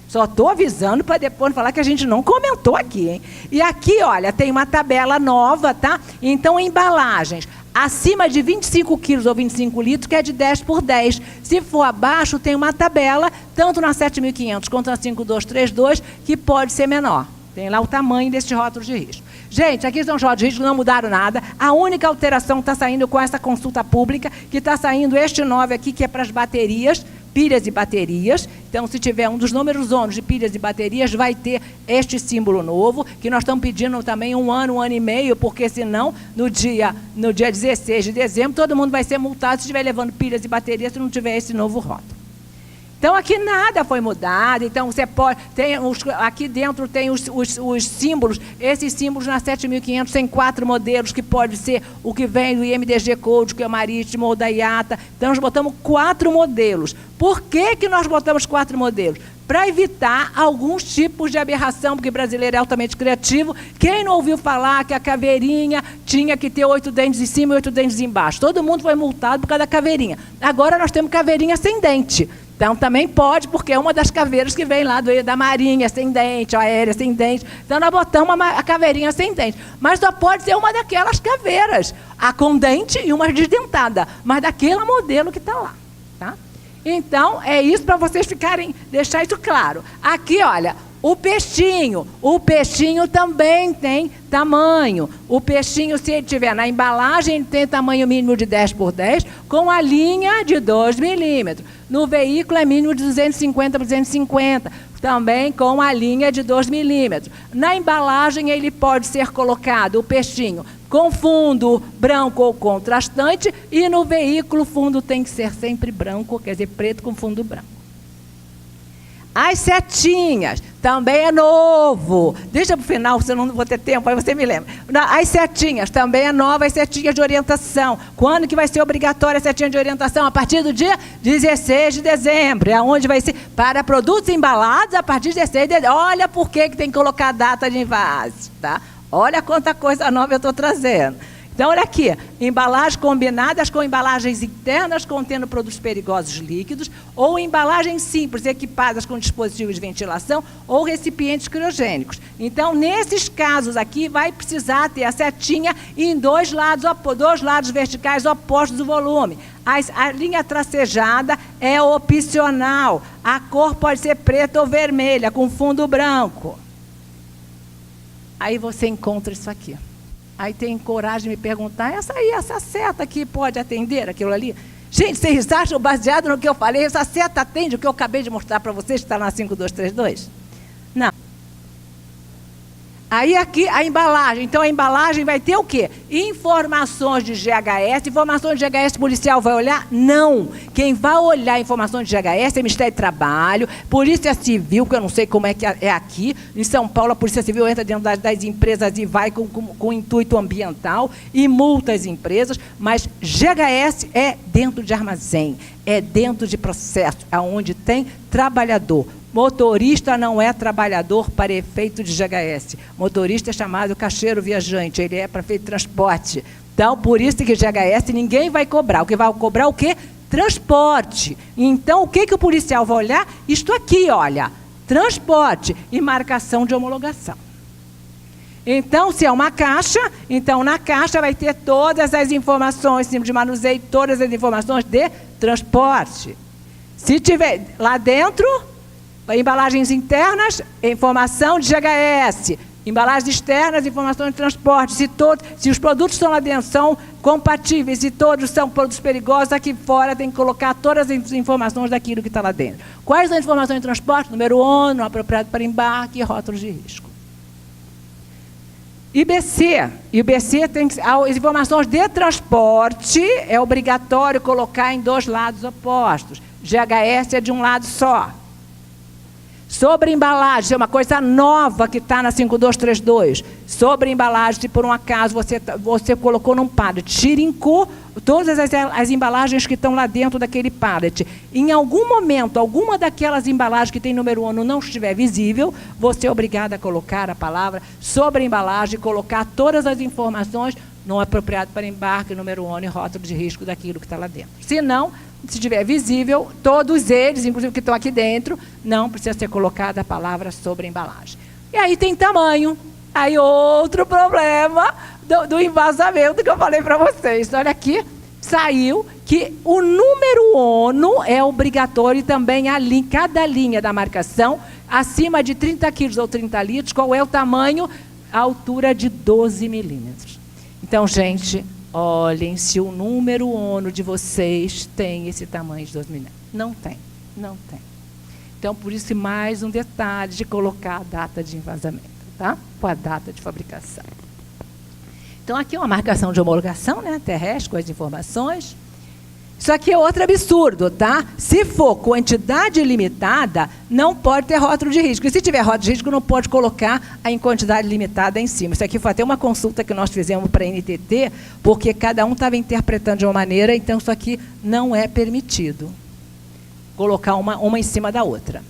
S1: Só estou avisando para depois não falar que a gente não comentou aqui, hein? E aqui, olha, tem uma tabela nova, tá? Então, embalagens acima de 25 quilos ou 25 litros, que é de 10 por 10. Se for abaixo, tem uma tabela, tanto na 7.500 quanto na 5232, que pode ser menor. Tem lá o tamanho desses rótulos de risco. Gente, aqui são os rótulos de risco, não mudaram nada. A única alteração que está saindo com essa consulta pública, que está saindo este 9 aqui, que é para as baterias, pilhas e baterias. Então, se tiver um dos números ONU de pilhas e baterias, vai ter este símbolo novo, que nós estamos pedindo também 1 ano, 1 ano e meio, porque senão, no dia 16 de dezembro, todo mundo vai ser multado se estiver levando pilhas e baterias, se não tiver esse novo rótulo. Então, aqui nada foi mudado. Então, você pode... aqui dentro tem os símbolos. Esses símbolos na 7.500 tem 4 modelos, que pode ser o que vem do IMDG Code, que é o marítimo, ou da IATA. Então, nós botamos 4 modelos. Por que que nós botamos 4 modelos? Para evitar alguns tipos de aberração, porque o brasileiro é altamente criativo. Quem não ouviu falar que a caveirinha tinha que ter 8 dentes em cima e 8 dentes embaixo? Todo mundo foi multado por causa da caveirinha. Agora nós temos caveirinha sem dente. Então, também pode, porque é uma das caveiras que vem lá da Marinha, sem dente, aérea, sem dente. Então, nós botamos a caveirinha sem dente. Mas só pode ser uma daquelas caveiras, a com dente e uma desdentada, mas daquele modelo que está lá. Tá? Então, é isso para vocês deixar isso claro. Aqui, olha, o peixinho também tem tamanho. O peixinho, se ele tiver na embalagem, ele tem tamanho mínimo de 10 por 10, com a linha de 2 milímetros. No veículo é mínimo de 250 por 250, também com a linha de 2 milímetros. Na embalagem, ele pode ser colocado, o peixinho, com fundo branco ou contrastante, e no veículo o fundo tem que ser sempre branco, quer dizer, preto com fundo branco. As setinhas, também é novo. Deixa para o final, se eu não vou ter tempo, aí você me lembra. As setinhas, também é nova, as setinhas de orientação. Quando que vai ser obrigatória a setinha de orientação? A partir do dia 16 de dezembro. É onde vai ser para produtos embalados a partir de 16 de dezembro. Olha por que tem que colocar a data de envase, tá? Olha quanta coisa nova eu estou trazendo. Então, olha aqui, embalagens combinadas com embalagens internas contendo produtos perigosos líquidos, ou embalagens simples, equipadas com dispositivos de ventilação ou recipientes criogênicos. Então, nesses casos aqui, vai precisar ter a setinha em dois lados verticais opostos do volume. A linha tracejada é opcional. A cor pode ser preta ou vermelha, com fundo branco. Aí você encontra isso aqui. Aí tem coragem de me perguntar, essa seta aqui pode atender aquilo ali? Gente, vocês acham, baseado no que eu falei, essa seta atende o que eu acabei de mostrar para vocês, que está na 5232? Não. Aí aqui a embalagem, então a embalagem vai ter o quê? Informações de GHS, informações de GHS policial vai olhar? Não. Quem vai olhar informações de GHS é o Ministério do Trabalho, Polícia Civil, que eu não sei como é que é aqui, em São Paulo a Polícia Civil entra dentro das empresas e vai com intuito ambiental e multa as empresas, mas GHS é dentro de armazém, é dentro de processo, onde tem trabalhador. Motorista não é trabalhador para efeito de GHS. Motorista é chamado caixeiro viajante, ele é para efeito de transporte. Então, por isso que GHS ninguém vai cobrar. O que vai cobrar é o quê? Transporte. Então, o que o policial vai olhar? Isto aqui, olha, transporte e marcação de homologação. Então, se é uma caixa, então na caixa vai ter todas as informações de manuseio, todas as informações de transporte. Se tiver lá dentro... Embalagens internas, informação de GHS. Embalagens externas, informação de transporte. Se os produtos estão lá dentro são compatíveis e todos são produtos perigosos, aqui fora tem que colocar todas as informações daquilo que está lá dentro. Quais são as informações de transporte? Número ONU, apropriado para embarque e rótulos de risco. IBC tem que, as informações de transporte é obrigatório colocar em dois lados opostos. GHS é de um lado só. Sobre embalagem, é uma coisa nova que está na 5232. Sobre embalagem, se por um acaso você colocou num pallet, tirincou todas as embalagens que estão lá dentro daquele pallet. Em algum momento, alguma daquelas embalagens que tem número ONU não estiver visível, você é obrigado a colocar a palavra sobre a embalagem, colocar todas as informações não apropriado para embarque, número ONU e rótulo de risco daquilo que está lá dentro. Se não, se estiver visível, todos eles, inclusive que estão aqui dentro, não precisa ser colocada a palavra sobre a embalagem. E aí tem tamanho. Aí outro problema do envasamento que eu falei para vocês. Olha aqui, saiu que o número ONU é obrigatório e também cada linha da marcação, acima de 30 quilos ou 30 litros, qual é o tamanho? A altura de 12 milímetros. Então, gente, olhem se o número ONU de vocês tem esse tamanho de 12 milímetros. Não tem. Não tem. Então, por isso, mais um detalhe de colocar a data de envasamento, tá? Com a data de fabricação. Então, aqui é uma marcação de homologação, né, terrestre, com as informações. Isso aqui é outro absurdo, tá? Se for quantidade limitada, não pode ter rótulo de risco. E se tiver rótulo de risco, não pode colocar em quantidade limitada em cima. Isso aqui foi até uma consulta que nós fizemos para a NTT, porque cada um estava interpretando de uma maneira, então isso aqui não é permitido. Colocar uma em cima da outra.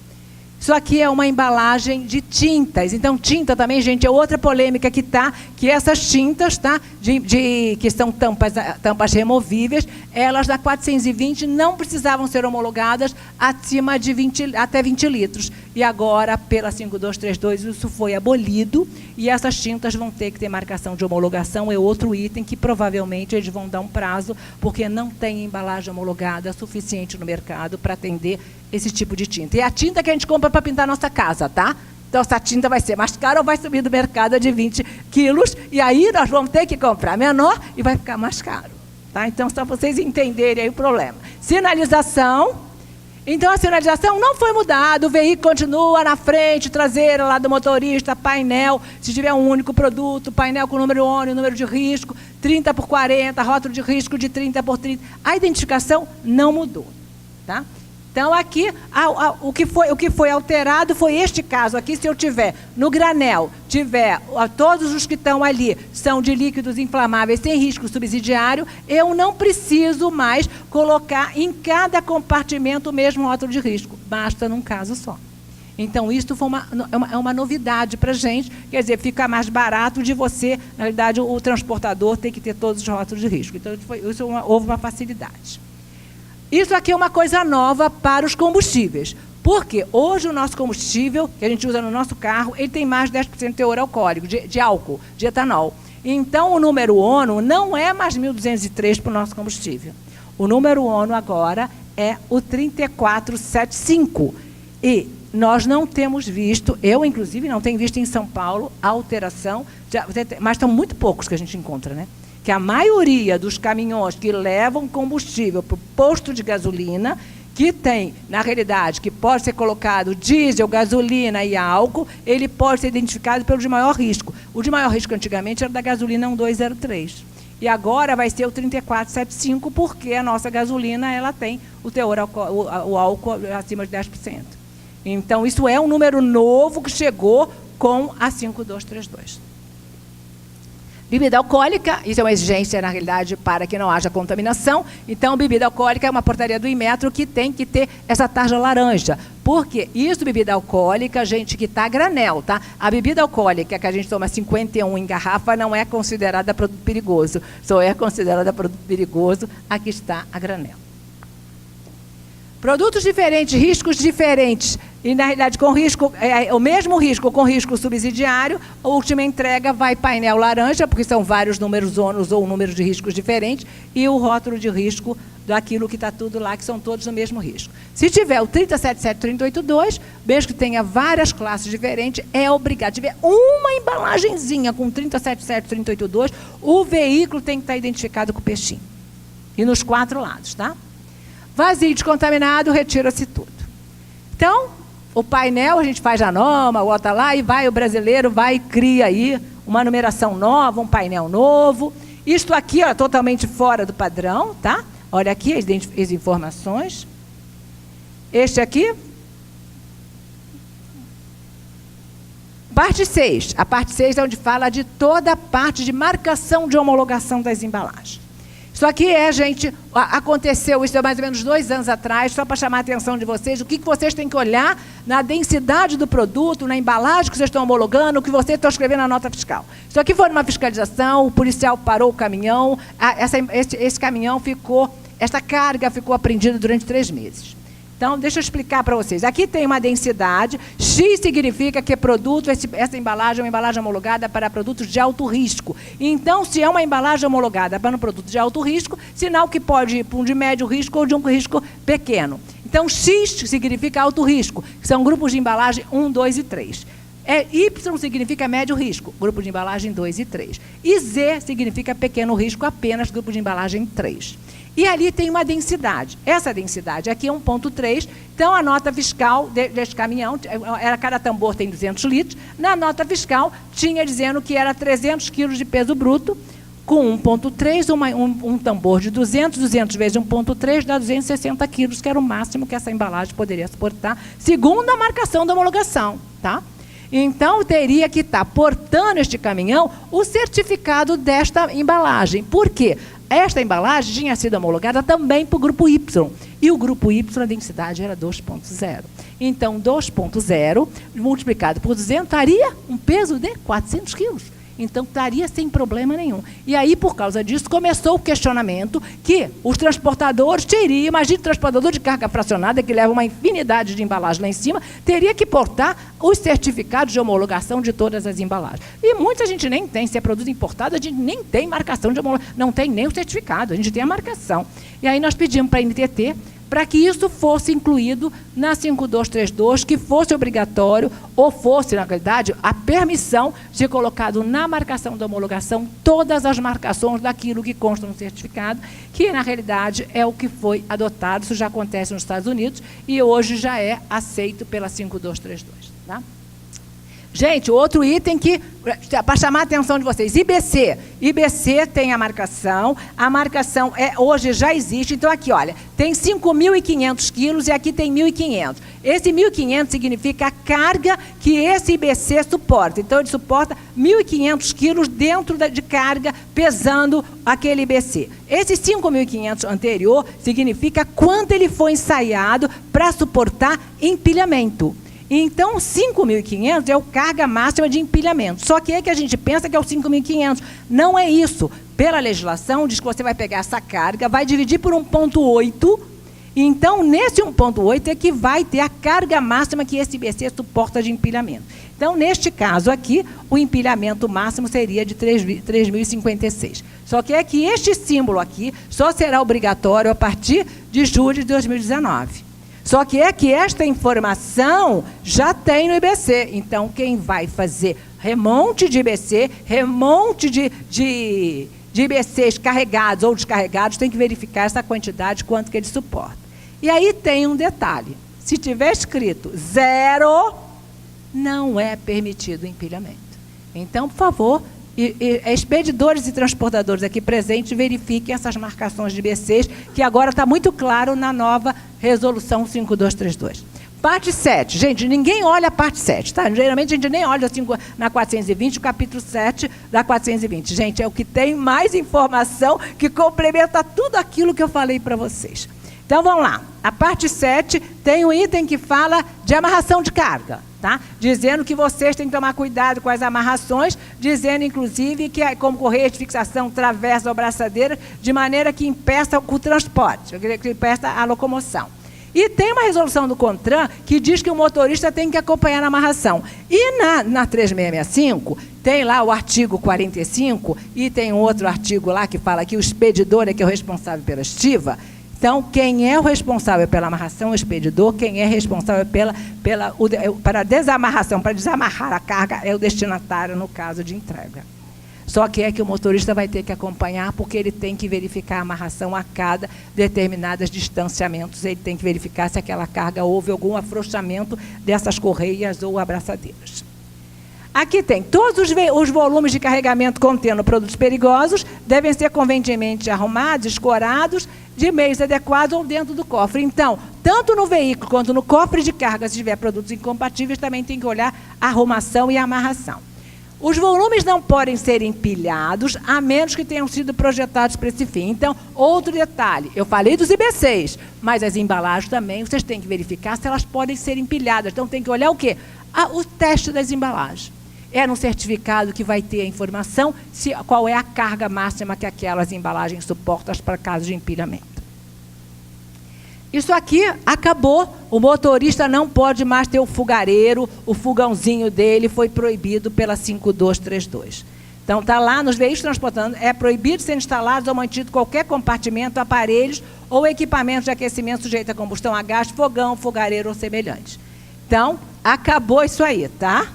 S1: Isso aqui é uma embalagem de tintas. Então, tinta também, gente, é outra polêmica que está, que essas tintas, tá, que são tampas removíveis, elas da 420 não precisavam ser homologadas acima de até 20 litros. E agora, pela 5232, isso foi abolido e essas tintas vão ter que ter marcação de homologação. É outro item que provavelmente eles vão dar um prazo, porque não tem embalagem homologada suficiente no mercado para atender esse tipo de tinta. E é a tinta que a gente compra para pintar a nossa casa, tá? Então, essa tinta vai ser mais cara ou vai subir do mercado de 20 quilos, e aí nós vamos ter que comprar menor e vai ficar mais caro. Tá? Então, só para vocês entenderem aí o problema. Sinalização. Então, a sinalização não foi mudada, o veículo continua na frente, traseira lá do motorista, painel, se tiver um único produto, painel com número ONU, número de risco, 30 por 40, rótulo de risco de 30 por 30. A identificação não mudou. Tá? Então, aqui, o que foi alterado foi este caso aqui. Se eu tiver no granel, todos os que estão ali são de líquidos inflamáveis sem risco subsidiário, eu não preciso mais colocar em cada compartimento o mesmo rótulo de risco. Basta num caso só. Então, isso foi uma novidade para a gente. Quer dizer, fica mais barato de você, na realidade, o transportador tem que ter todos os rótulos de risco. Então, houve uma facilidade. Isso aqui é uma coisa nova para os combustíveis. Porque hoje o nosso combustível, que a gente usa no nosso carro, ele tem mais de 10% de teor alcoólico, de álcool, de etanol. Então, o número ONU não é mais 1203 para o nosso combustível. O número ONU agora é o 3475. E nós não temos visto, eu, inclusive, não tenho visto em São Paulo a alteração, mas são muito poucos que a gente encontra, né? Que a maioria dos caminhões que levam combustível para o posto de gasolina, que tem, na realidade, que pode ser colocado diesel, gasolina e álcool, ele pode ser identificado pelo de maior risco. O de maior risco, antigamente, era da gasolina 1203. E agora vai ser o 3475, porque a nossa gasolina ela tem o teor o álcool acima de 10%. Então, isso é um número novo que chegou com a 5232. Bebida alcoólica, isso é uma exigência, na realidade, para que não haja contaminação. Então, bebida alcoólica é uma portaria do Inmetro que tem que ter essa tarja laranja. Por quê? Isso, bebida alcoólica, gente, que está a granel, tá? A bebida alcoólica que a gente toma 51 em garrafa não é considerada produto perigoso. Só é considerada produto perigoso a que está a granel. Produtos diferentes, riscos diferentes, e na realidade com risco, o mesmo risco com risco subsidiário, a última entrega vai painel laranja, porque são vários números ônus ou números de riscos diferentes, e o rótulo de risco daquilo que está tudo lá, que são todos no mesmo risco. Se tiver o 377382, mesmo que tenha várias classes diferentes, é obrigado. Se tiver uma embalagenzinha com 377382, o veículo tem que estar identificado com o peixinho. E nos 4 lados, tá? Vazio descontaminado, retira-se tudo. Então, o painel, a gente faz a norma, bota lá e vai, o brasileiro vai e cria aí uma numeração nova, um painel novo. Isto aqui, ó, totalmente fora do padrão, tá? Olha aqui as informações. Este aqui. Parte 6. A parte 6 é onde fala de toda a parte de marcação de homologação das embalagens. Isso aqui gente, aconteceu isso há mais ou menos 2 anos atrás, só para chamar a atenção de vocês, o que vocês têm que olhar na densidade do produto, na embalagem que vocês estão homologando, o que vocês estão escrevendo na nota fiscal. Isso aqui foi numa fiscalização, o policial parou o caminhão, esse caminhão essa carga ficou apreendida durante 3 meses. Então, deixa eu explicar para vocês. Aqui tem uma densidade, X significa que produto, essa embalagem é uma embalagem homologada para produtos de alto risco. Então, se é uma embalagem homologada para um produto de alto risco, sinal que pode ir para um de médio risco ou de um risco pequeno. Então, X significa alto risco, que são grupos de embalagem 1, 2 e 3. Y significa médio risco, grupo de embalagem 2 e 3. E Z significa pequeno risco, apenas grupo de embalagem 3. E ali tem uma densidade. Essa densidade aqui é 1,3. Então, a nota fiscal deste caminhão, cada tambor tem 200 litros. Na nota fiscal, tinha dizendo que era 300 quilos de peso bruto, com 1,3, um tambor de 200 vezes 1,3 dá 260 quilos, que era o máximo que essa embalagem poderia suportar, segundo a marcação da homologação. Tá? Então, teria que estar portando este caminhão o certificado desta embalagem. Por quê? Esta embalagem tinha sido homologada também para o grupo Y. E o grupo Y, a densidade era 2,0. Então, 2,0 multiplicado por 200 daria um peso de 400 quilos. Então, estaria sem problema nenhum. E aí, por causa disso, começou o questionamento que os transportadores teriam, imagine o transportador de carga fracionada, que leva uma infinidade de embalagens lá em cima, teria que portar os certificados de homologação de todas as embalagens. E muita gente nem tem, se é produto importado, a gente nem tem marcação de homologação, não tem nem o certificado, a gente tem a marcação. E aí nós pedimos para a NTT, para que isso fosse incluído na 5232, que fosse obrigatório, ou fosse, na realidade, a permissão de colocado na marcação da homologação todas as marcações daquilo que consta no certificado, que, na realidade, é o que foi adotado. Isso já acontece nos Estados Unidos e hoje já é aceito pela 5232. Tá? Gente, outro item que, para chamar a atenção de vocês, IBC. IBC tem a marcação hoje já existe. Então, aqui, olha, tem 5.500 quilos e aqui tem 1.500. Esse 1.500 significa a carga que esse IBC suporta. Então, ele suporta 1.500 quilos dentro de carga, pesando aquele IBC. Esse 5.500 anterior significa quanto ele foi ensaiado para suportar empilhamento. Então, 5.500 é o carga máxima de empilhamento. Só que é que a gente pensa que é o 5.500. Não é isso. Pela legislação, diz que você vai pegar essa carga, vai dividir por 1,8. Então, nesse 1,8 é que vai ter a carga máxima que esse IBC suporta de empilhamento. Então, neste caso aqui, o empilhamento máximo seria de 3.056. Só que é que este símbolo aqui só será obrigatório a partir de julho de 2019. Só que é que esta informação já tem no IBC. Então, quem vai fazer remonte de IBC, remonte de IBCs carregados ou descarregados, tem que verificar essa quantidade, quanto que ele suporta. E aí tem um detalhe. Se tiver escrito 0, não é permitido o empilhamento. Então, por favor, expedidores e transportadores aqui presentes, verifiquem essas marcações de IBCs, que agora está muito claro na nova resolução 5232. Parte 7. Gente, ninguém olha a parte 7, tá? Geralmente a gente nem olha assim na 420, o capítulo 7 da 420. Gente, é o que tem mais informação que complementa tudo aquilo que eu falei para vocês. Então, vamos lá. A parte 7 tem um item que fala de amarração de carga, tá? Dizendo que vocês têm que tomar cuidado com as amarrações, dizendo, inclusive, que é como correia de fixação, travessa ou braçadeira, de maneira que impeça o transporte, que impeça a locomoção. E tem uma resolução do CONTRAN que diz que o motorista tem que acompanhar a amarração. E na 3665, tem lá o artigo 45, e tem um outro artigo lá que fala que o expedidor é que é o responsável pela estiva. Então, quem é o responsável pela amarração é o expedidor, quem é responsável para desamarração, para desamarrar a carga, é o destinatário, no caso de entrega. Só que é que o motorista vai ter que acompanhar, porque ele tem que verificar a amarração a cada determinados distanciamentos. Ele tem que verificar se aquela carga houve algum afrouxamento dessas correias ou abraçadeiras. Aqui tem todos os volumes de carregamento contendo produtos perigosos, devem ser convenientemente arrumados, escorados, de meios adequados ou dentro do cofre. Então, tanto no veículo quanto no cofre de carga, se tiver produtos incompatíveis, também tem que olhar a arrumação e a amarração. Os volumes não podem ser empilhados, a menos que tenham sido projetados para esse fim. Então, outro detalhe, eu falei dos IBCs, mas as embalagens também, vocês têm que verificar se elas podem ser empilhadas. Então, tem que olhar o quê? O teste das embalagens. É no certificado que vai ter a informação qual é a carga máxima que aquelas embalagens suportam para caso de empilhamento. Isso aqui acabou, o motorista não pode mais ter o fogareiro, o fogãozinho dele foi proibido pela 5232. Então, está lá nos veículos transportando, é proibido ser instalados ou mantido qualquer compartimento, aparelhos ou equipamentos de aquecimento sujeito a combustão a gás, fogão, fogareiro ou semelhantes. Então, acabou isso aí, tá?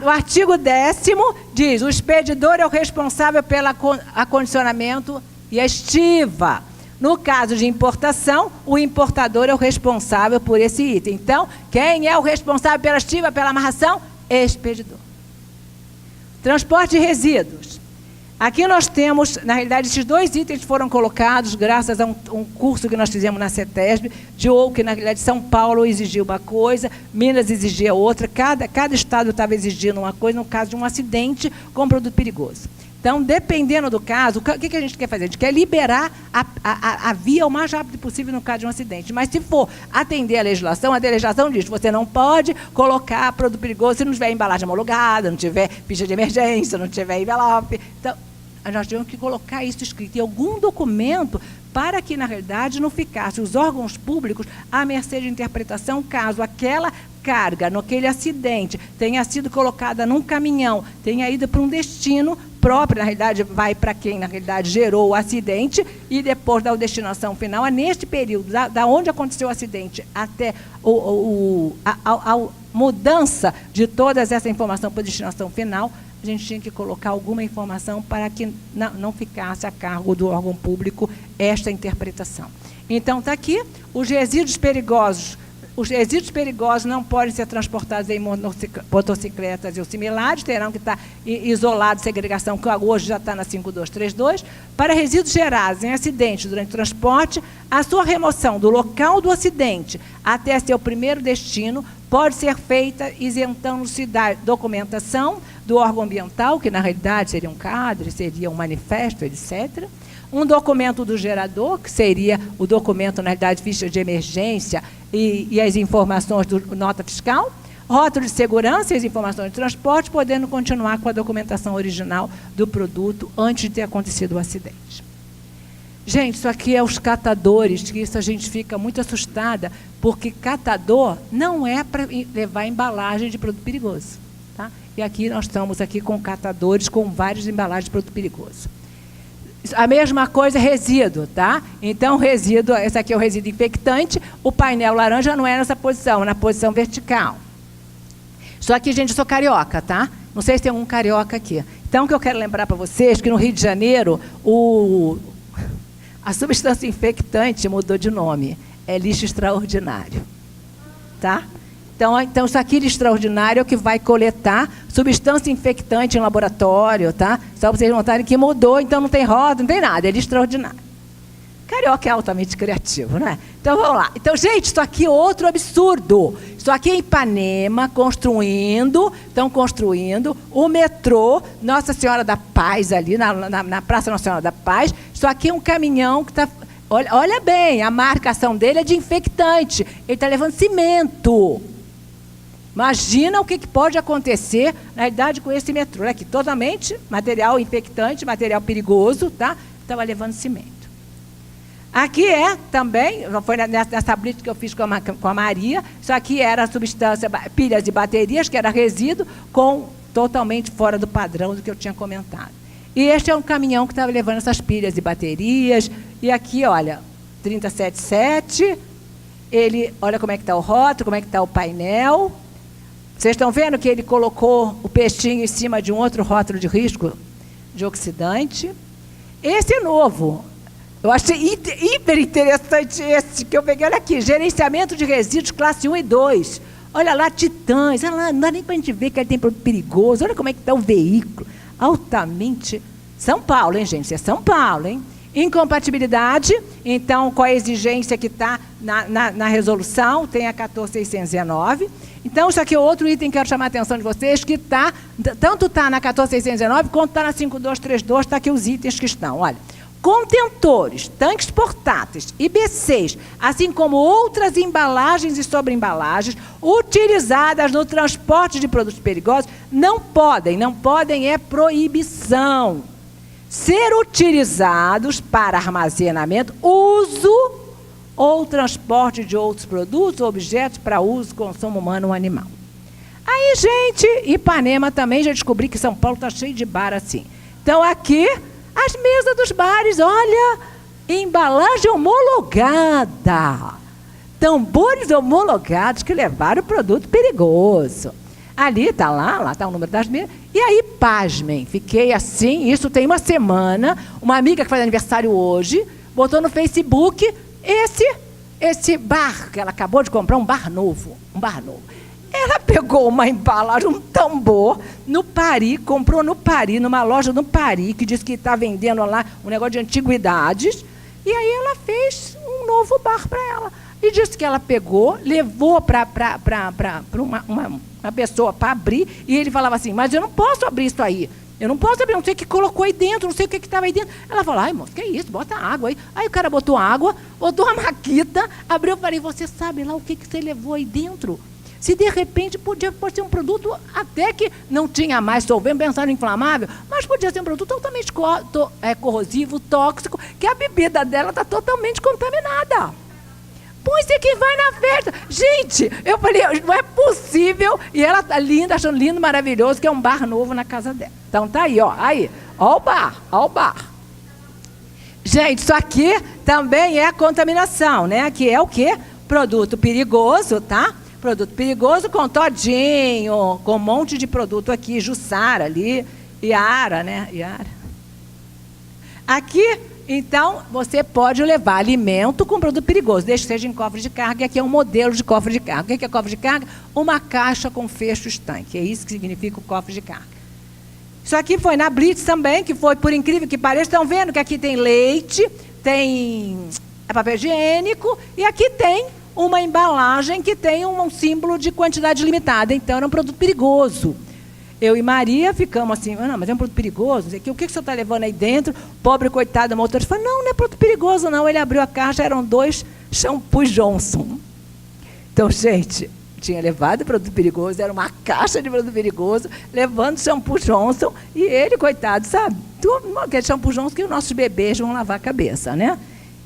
S1: O artigo 10º diz, o expedidor é o responsável pelo acondicionamento e a estiva. No caso de importação, o importador é o responsável por esse item. Então, quem é o responsável pela estiva, pela amarração? Expedidor. Transporte de resíduos. Aqui nós temos, na realidade, esses dois itens foram colocados graças a um curso que nós fizemos na CETESB, que na realidade São Paulo exigiu uma coisa, Minas exigia outra, cada estado estava exigindo uma coisa, no caso de um acidente com produto perigoso. Então, dependendo do caso, o que a gente quer fazer? A gente quer liberar a via o mais rápido possível no caso de um acidente. Mas, se for atender a legislação diz que você não pode colocar produto perigoso se não tiver embalagem homologada, não tiver ficha de emergência, não tiver envelope. Então, nós temos que colocar isso escrito em algum documento para que, na realidade, não ficasse os órgãos públicos à mercê de interpretação, caso aquela carga, naquele acidente, tenha sido colocada num caminhão, tenha ido para um destino próprio, na realidade, vai para quem, na realidade, gerou o acidente, e depois da destinação final, é neste período, da onde aconteceu o acidente, até a mudança de toda essa informação para a destinação final, a gente tinha que colocar alguma informação para que não ficasse a cargo do órgão público esta interpretação. Então, está aqui, os resíduos perigosos. Os resíduos perigosos não podem ser transportados em motocicletas ou similares, terão que estar isolados, segregação, que hoje já está na 5232. Para resíduos gerados em acidente durante o transporte, a sua remoção do local do acidente até seu primeiro destino pode ser feita isentando-se da documentação do órgão ambiental, que na realidade seria um CADRE, seria um manifesto, etc., um documento do gerador, que seria o documento, na realidade, ficha de emergência e as informações do nota fiscal, rótulo de segurança e as informações de transporte, podendo continuar com a documentação original do produto antes de ter acontecido o acidente. Gente, isso aqui é os catadores, que isso a gente fica muito assustada, porque catador não é para levar embalagem de produto perigoso. Tá? E aqui nós estamos aqui com catadores com várias embalagens de produto perigoso. A mesma coisa, resíduo, tá? Então, resíduo, esse aqui é o resíduo infectante, o painel laranja não é nessa posição, é na posição vertical. Só que, gente, eu sou carioca, tá? Não sei se tem algum carioca aqui. Então, o que eu quero lembrar para vocês, que no Rio de Janeiro, a substância infectante mudou de nome, é lixo extraordinário, tá? Então, isso aqui de extraordinário é o que vai coletar substância infectante em laboratório, tá? Só para vocês notarem que mudou, então não tem roda, não tem nada, é de extraordinário. Carioca é altamente criativo, né? Então, vamos lá. Então, gente, isso aqui é outro absurdo. Isso aqui é Ipanema, estão construindo o metrô Nossa Senhora da Paz, ali na Praça Nossa Senhora da Paz. Isso aqui é um caminhão que está... Olha bem, a marcação dele é de infectante. Ele está levando cimento. Imagina o que pode acontecer, na realidade, com esse metrô. Aqui, totalmente material infectante, material perigoso, tá? Estava levando cimento. Aqui é também, foi nessa blitz que eu fiz com a Maria, isso aqui era a substância, pilhas e baterias, que era resíduo, totalmente fora do padrão do que eu tinha comentado. E este é um caminhão que estava levando essas pilhas e baterias, e aqui, olha, 377, olha como é que está o rótulo, como é que está o painel. Vocês estão vendo que ele colocou o peixinho em cima de um outro rótulo de risco de oxidante. Esse é novo. Eu achei hiper interessante esse que eu peguei. Olha aqui, gerenciamento de resíduos classe 1 e 2. Olha lá, titãs. Olha lá, não dá nem para a gente ver que ele tem produto perigoso. Olha como é que está o veículo. Altamente... São Paulo, hein, gente? Isso é São Paulo, hein? Incompatibilidade, então, com a exigência que está na resolução, tem a 14.619. Então, isso aqui é outro item que eu quero chamar a atenção de vocês, que tanto está na 14.619, quanto está na 5232, está aqui os itens que estão. Olha, contentores, tanques portáteis, IBCs, assim como outras embalagens e sobreembalagens utilizadas no transporte de produtos perigosos, não podem, é proibição. Ser utilizados para armazenamento, uso ou transporte de outros produtos ou objetos para uso, consumo humano ou animal. Aí, gente, Ipanema também, já descobri que São Paulo está cheio de bar assim. Então, aqui, as mesas dos bares, olha, embalagem homologada. Tambores homologados que levaram o produto perigoso. Ali está lá está o número das mesas. E aí, pasmem, fiquei assim, isso tem uma semana, uma amiga que faz aniversário hoje, botou no Facebook esse bar, que ela acabou de comprar, um bar novo. Ela pegou uma embalagem, um tambor, no Paris, comprou no Paris, numa loja no Paris, que disse que está vendendo lá um negócio de antiguidades, e aí ela fez um novo bar para ela. E disse que ela pegou, levou para uma pessoa para abrir, e ele falava assim, mas eu não posso abrir isso aí. Eu não posso abrir, não sei o que colocou aí dentro, não sei o que estava aí dentro. Ela falou, ai, moço, que é isso? Bota água aí. Aí o cara botou água, botou a maquita, abriu e falei, você sabe lá o que você levou aí dentro? Se de repente pode ser um produto até que não tinha mais solvente, pensaram em inflamável, mas podia ser um produto totalmente corrosivo, tóxico, que a bebida dela está totalmente contaminada. Pois é que vai na festa. Gente, eu falei, não é possível. E ela está linda, achando lindo, maravilhoso, que é um bar novo na casa dela. Então tá aí, ó o bar. Gente, isso aqui também é contaminação, né? Que é o quê? Produto perigoso, tá? Produto perigoso com todinho, com um monte de produto aqui, Jussara ali, Iara, né? Iara. Aqui, então, você pode levar alimento com produto perigoso, desde que seja em cofre de carga, e aqui é um modelo de cofre de carga. O que é cofre de carga? Uma caixa com fecho estanque, é isso que significa o cofre de carga. Isso aqui foi na Blitz também, que foi, por incrível que pareça, estão vendo que aqui tem leite, tem papel higiênico, e aqui tem uma embalagem que tem um símbolo de quantidade limitada. Então, era um produto perigoso. Eu e Maria ficamos assim, não, mas é um produto perigoso? O que o senhor está levando aí dentro? Pobre coitado do motorista falou, não é produto perigoso, não. Ele abriu a caixa, eram 2 shampoos Johnson. Então, gente, tinha levado produto perigoso, era uma caixa de produto perigoso, levando shampoo Johnson, e ele, coitado, sabe? Aquele shampoo Johnson que os nossos bebês vão lavar a cabeça, né?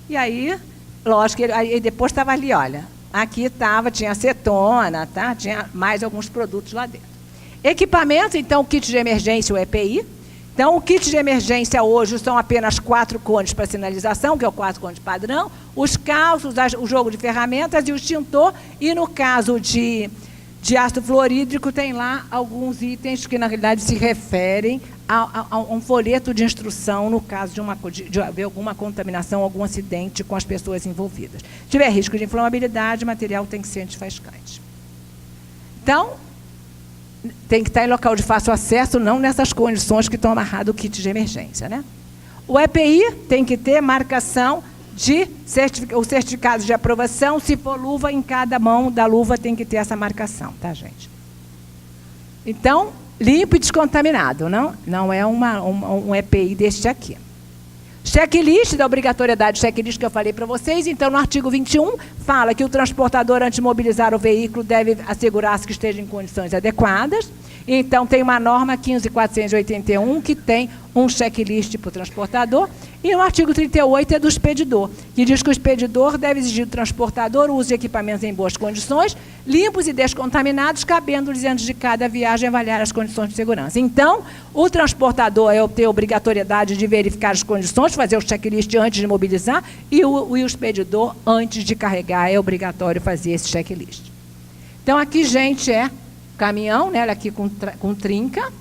S1: E aí, lógico, aí depois estava ali, olha, aqui tinha acetona, tá? Tinha mais alguns produtos lá dentro. Equipamento, então, o kit de emergência, o EPI. Então, o kit de emergência hoje são apenas 4 cones para sinalização, que é o 4 cones padrão, os calços, o jogo de ferramentas e o extintor. E no caso de ácido fluorídrico, tem lá alguns itens que, na realidade, se referem a um folheto de instrução no caso de haver alguma contaminação, algum acidente com as pessoas envolvidas. Se tiver risco de inflamabilidade, o material tem que ser antifaiscante. Então, tem que estar em local de fácil acesso, não nessas condições que estão amarrado o kit de emergência, né? O EPI tem que ter marcação de o certificado de aprovação, se for luva, em cada mão da luva tem que ter essa marcação, tá, gente? Então, limpo e descontaminado, não é um EPI deste aqui. Checklist, da obrigatoriedade checklist que eu falei para vocês. Então, no artigo 21, fala que o transportador, antes de mobilizar o veículo, deve assegurar-se que esteja em condições adequadas. Então, tem uma norma 15.481, que tem um checklist para o transportador. E no artigo 38 é do expedidor, que diz que o expedidor deve exigir do transportador o uso de equipamentos em boas condições, limpos e descontaminados, cabendo-lhes antes de cada viagem avaliar as condições de segurança. Então, o transportador tem a obrigatoriedade de verificar as condições, fazer o checklist antes de mobilizar, e o expedidor, antes de carregar, é obrigatório fazer esse checklist. Então, aqui, gente, é caminhão, né, aqui com trinca.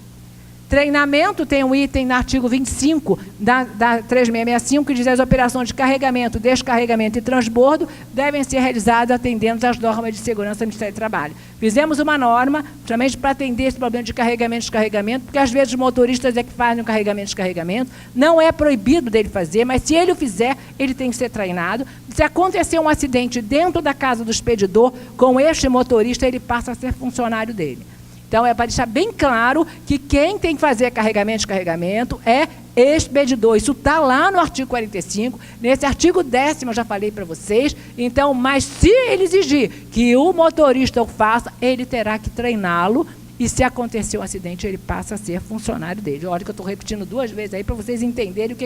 S1: Treinamento, tem um item no artigo 25 da 3665, que diz que as operações de carregamento, descarregamento e transbordo devem ser realizadas atendendo às normas de segurança do Ministério do Trabalho. Fizemos uma norma, justamente para atender esse problema de carregamento e descarregamento, porque às vezes os motoristas é que fazem o carregamento e descarregamento, não é proibido dele fazer, mas se ele o fizer, ele tem que ser treinado. Se acontecer um acidente dentro da casa do expedidor, com este motorista, ele passa a ser funcionário dele. Então, é para deixar bem claro que quem tem que fazer carregamento e descarregamento é expedidor. Isso está lá no artigo 45. Nesse artigo 10º, eu já falei para vocês. Então, mas se ele exigir que o motorista o faça, ele terá que treiná-lo. E se acontecer um acidente, ele passa a ser funcionário dele. Olha que eu estou repetindo 2 vezes aí para vocês entenderem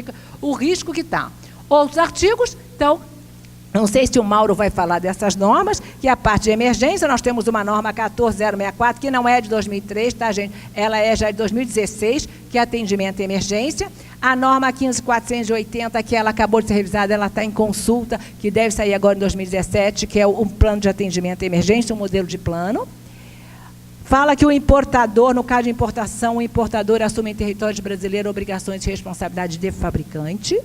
S1: o risco que está. Outros artigos, então, não sei se o Mauro vai falar dessas normas, que é a parte de emergência. Nós temos uma norma 14064, que não é de 2003, tá, gente? Ela é já de 2016, que é atendimento à emergência. A norma 15480, que ela acabou de ser revisada, ela está em consulta, que deve sair agora em 2017, que é um plano de atendimento à emergência, um modelo de plano. Fala que o importador, no caso de importação, o importador assume em território brasileiro obrigações e responsabilidades de fabricante.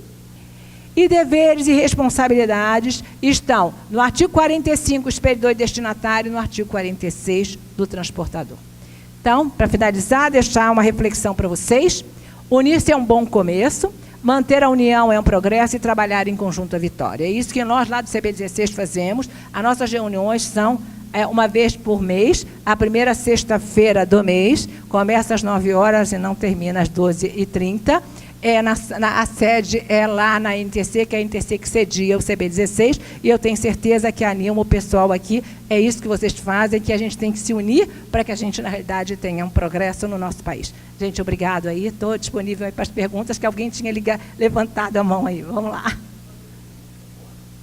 S1: E deveres e responsabilidades estão no artigo 45, expedidor e destinatário, e no artigo 46 do transportador. Então, para finalizar, deixar uma reflexão para vocês. Unir-se é um bom começo, manter a união é um progresso e trabalhar em conjunto a vitória. É isso que nós lá do CB16 fazemos. As nossas reuniões são uma vez por mês, a primeira sexta-feira do mês, começa às 9 horas e não termina às 12h30. A sede é lá na NTC, que é a NTC que cedia o CB16, e eu tenho certeza que anima o pessoal aqui, é isso que vocês fazem, que a gente tem que se unir para que a gente, na realidade, tenha um progresso no nosso país. Gente, obrigado aí, estou disponível aí para as perguntas, que alguém tinha levantado a mão aí, vamos lá.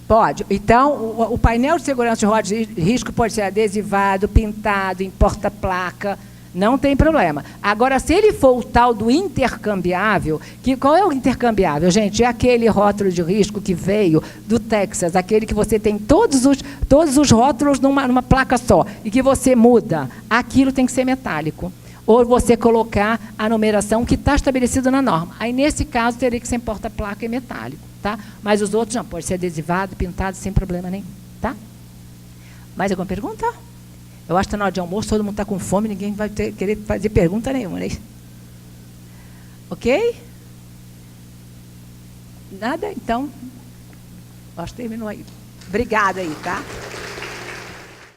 S1: Pode. Então, o painel de segurança de rodas de risco pode ser adesivado, pintado, em porta-placa, não tem problema. Agora, se ele for o tal do intercambiável, qual é o intercambiável, gente? É aquele rótulo de risco que veio do Texas, aquele que você tem todos os rótulos numa placa só, e que você muda. Aquilo tem que ser metálico. Ou você colocar a numeração que está estabelecida na norma. Aí, nesse caso, teria que ser em porta-placa e metálico. Tá? Mas os outros não, pode ser adesivado, pintado, sem problema nenhum. Tá? Mais alguma pergunta? Eu acho que está na hora de almoço, todo mundo está com fome, ninguém vai querer fazer pergunta nenhuma, né? Ok? Nada? Então, acho que terminou aí. Obrigada aí, tá?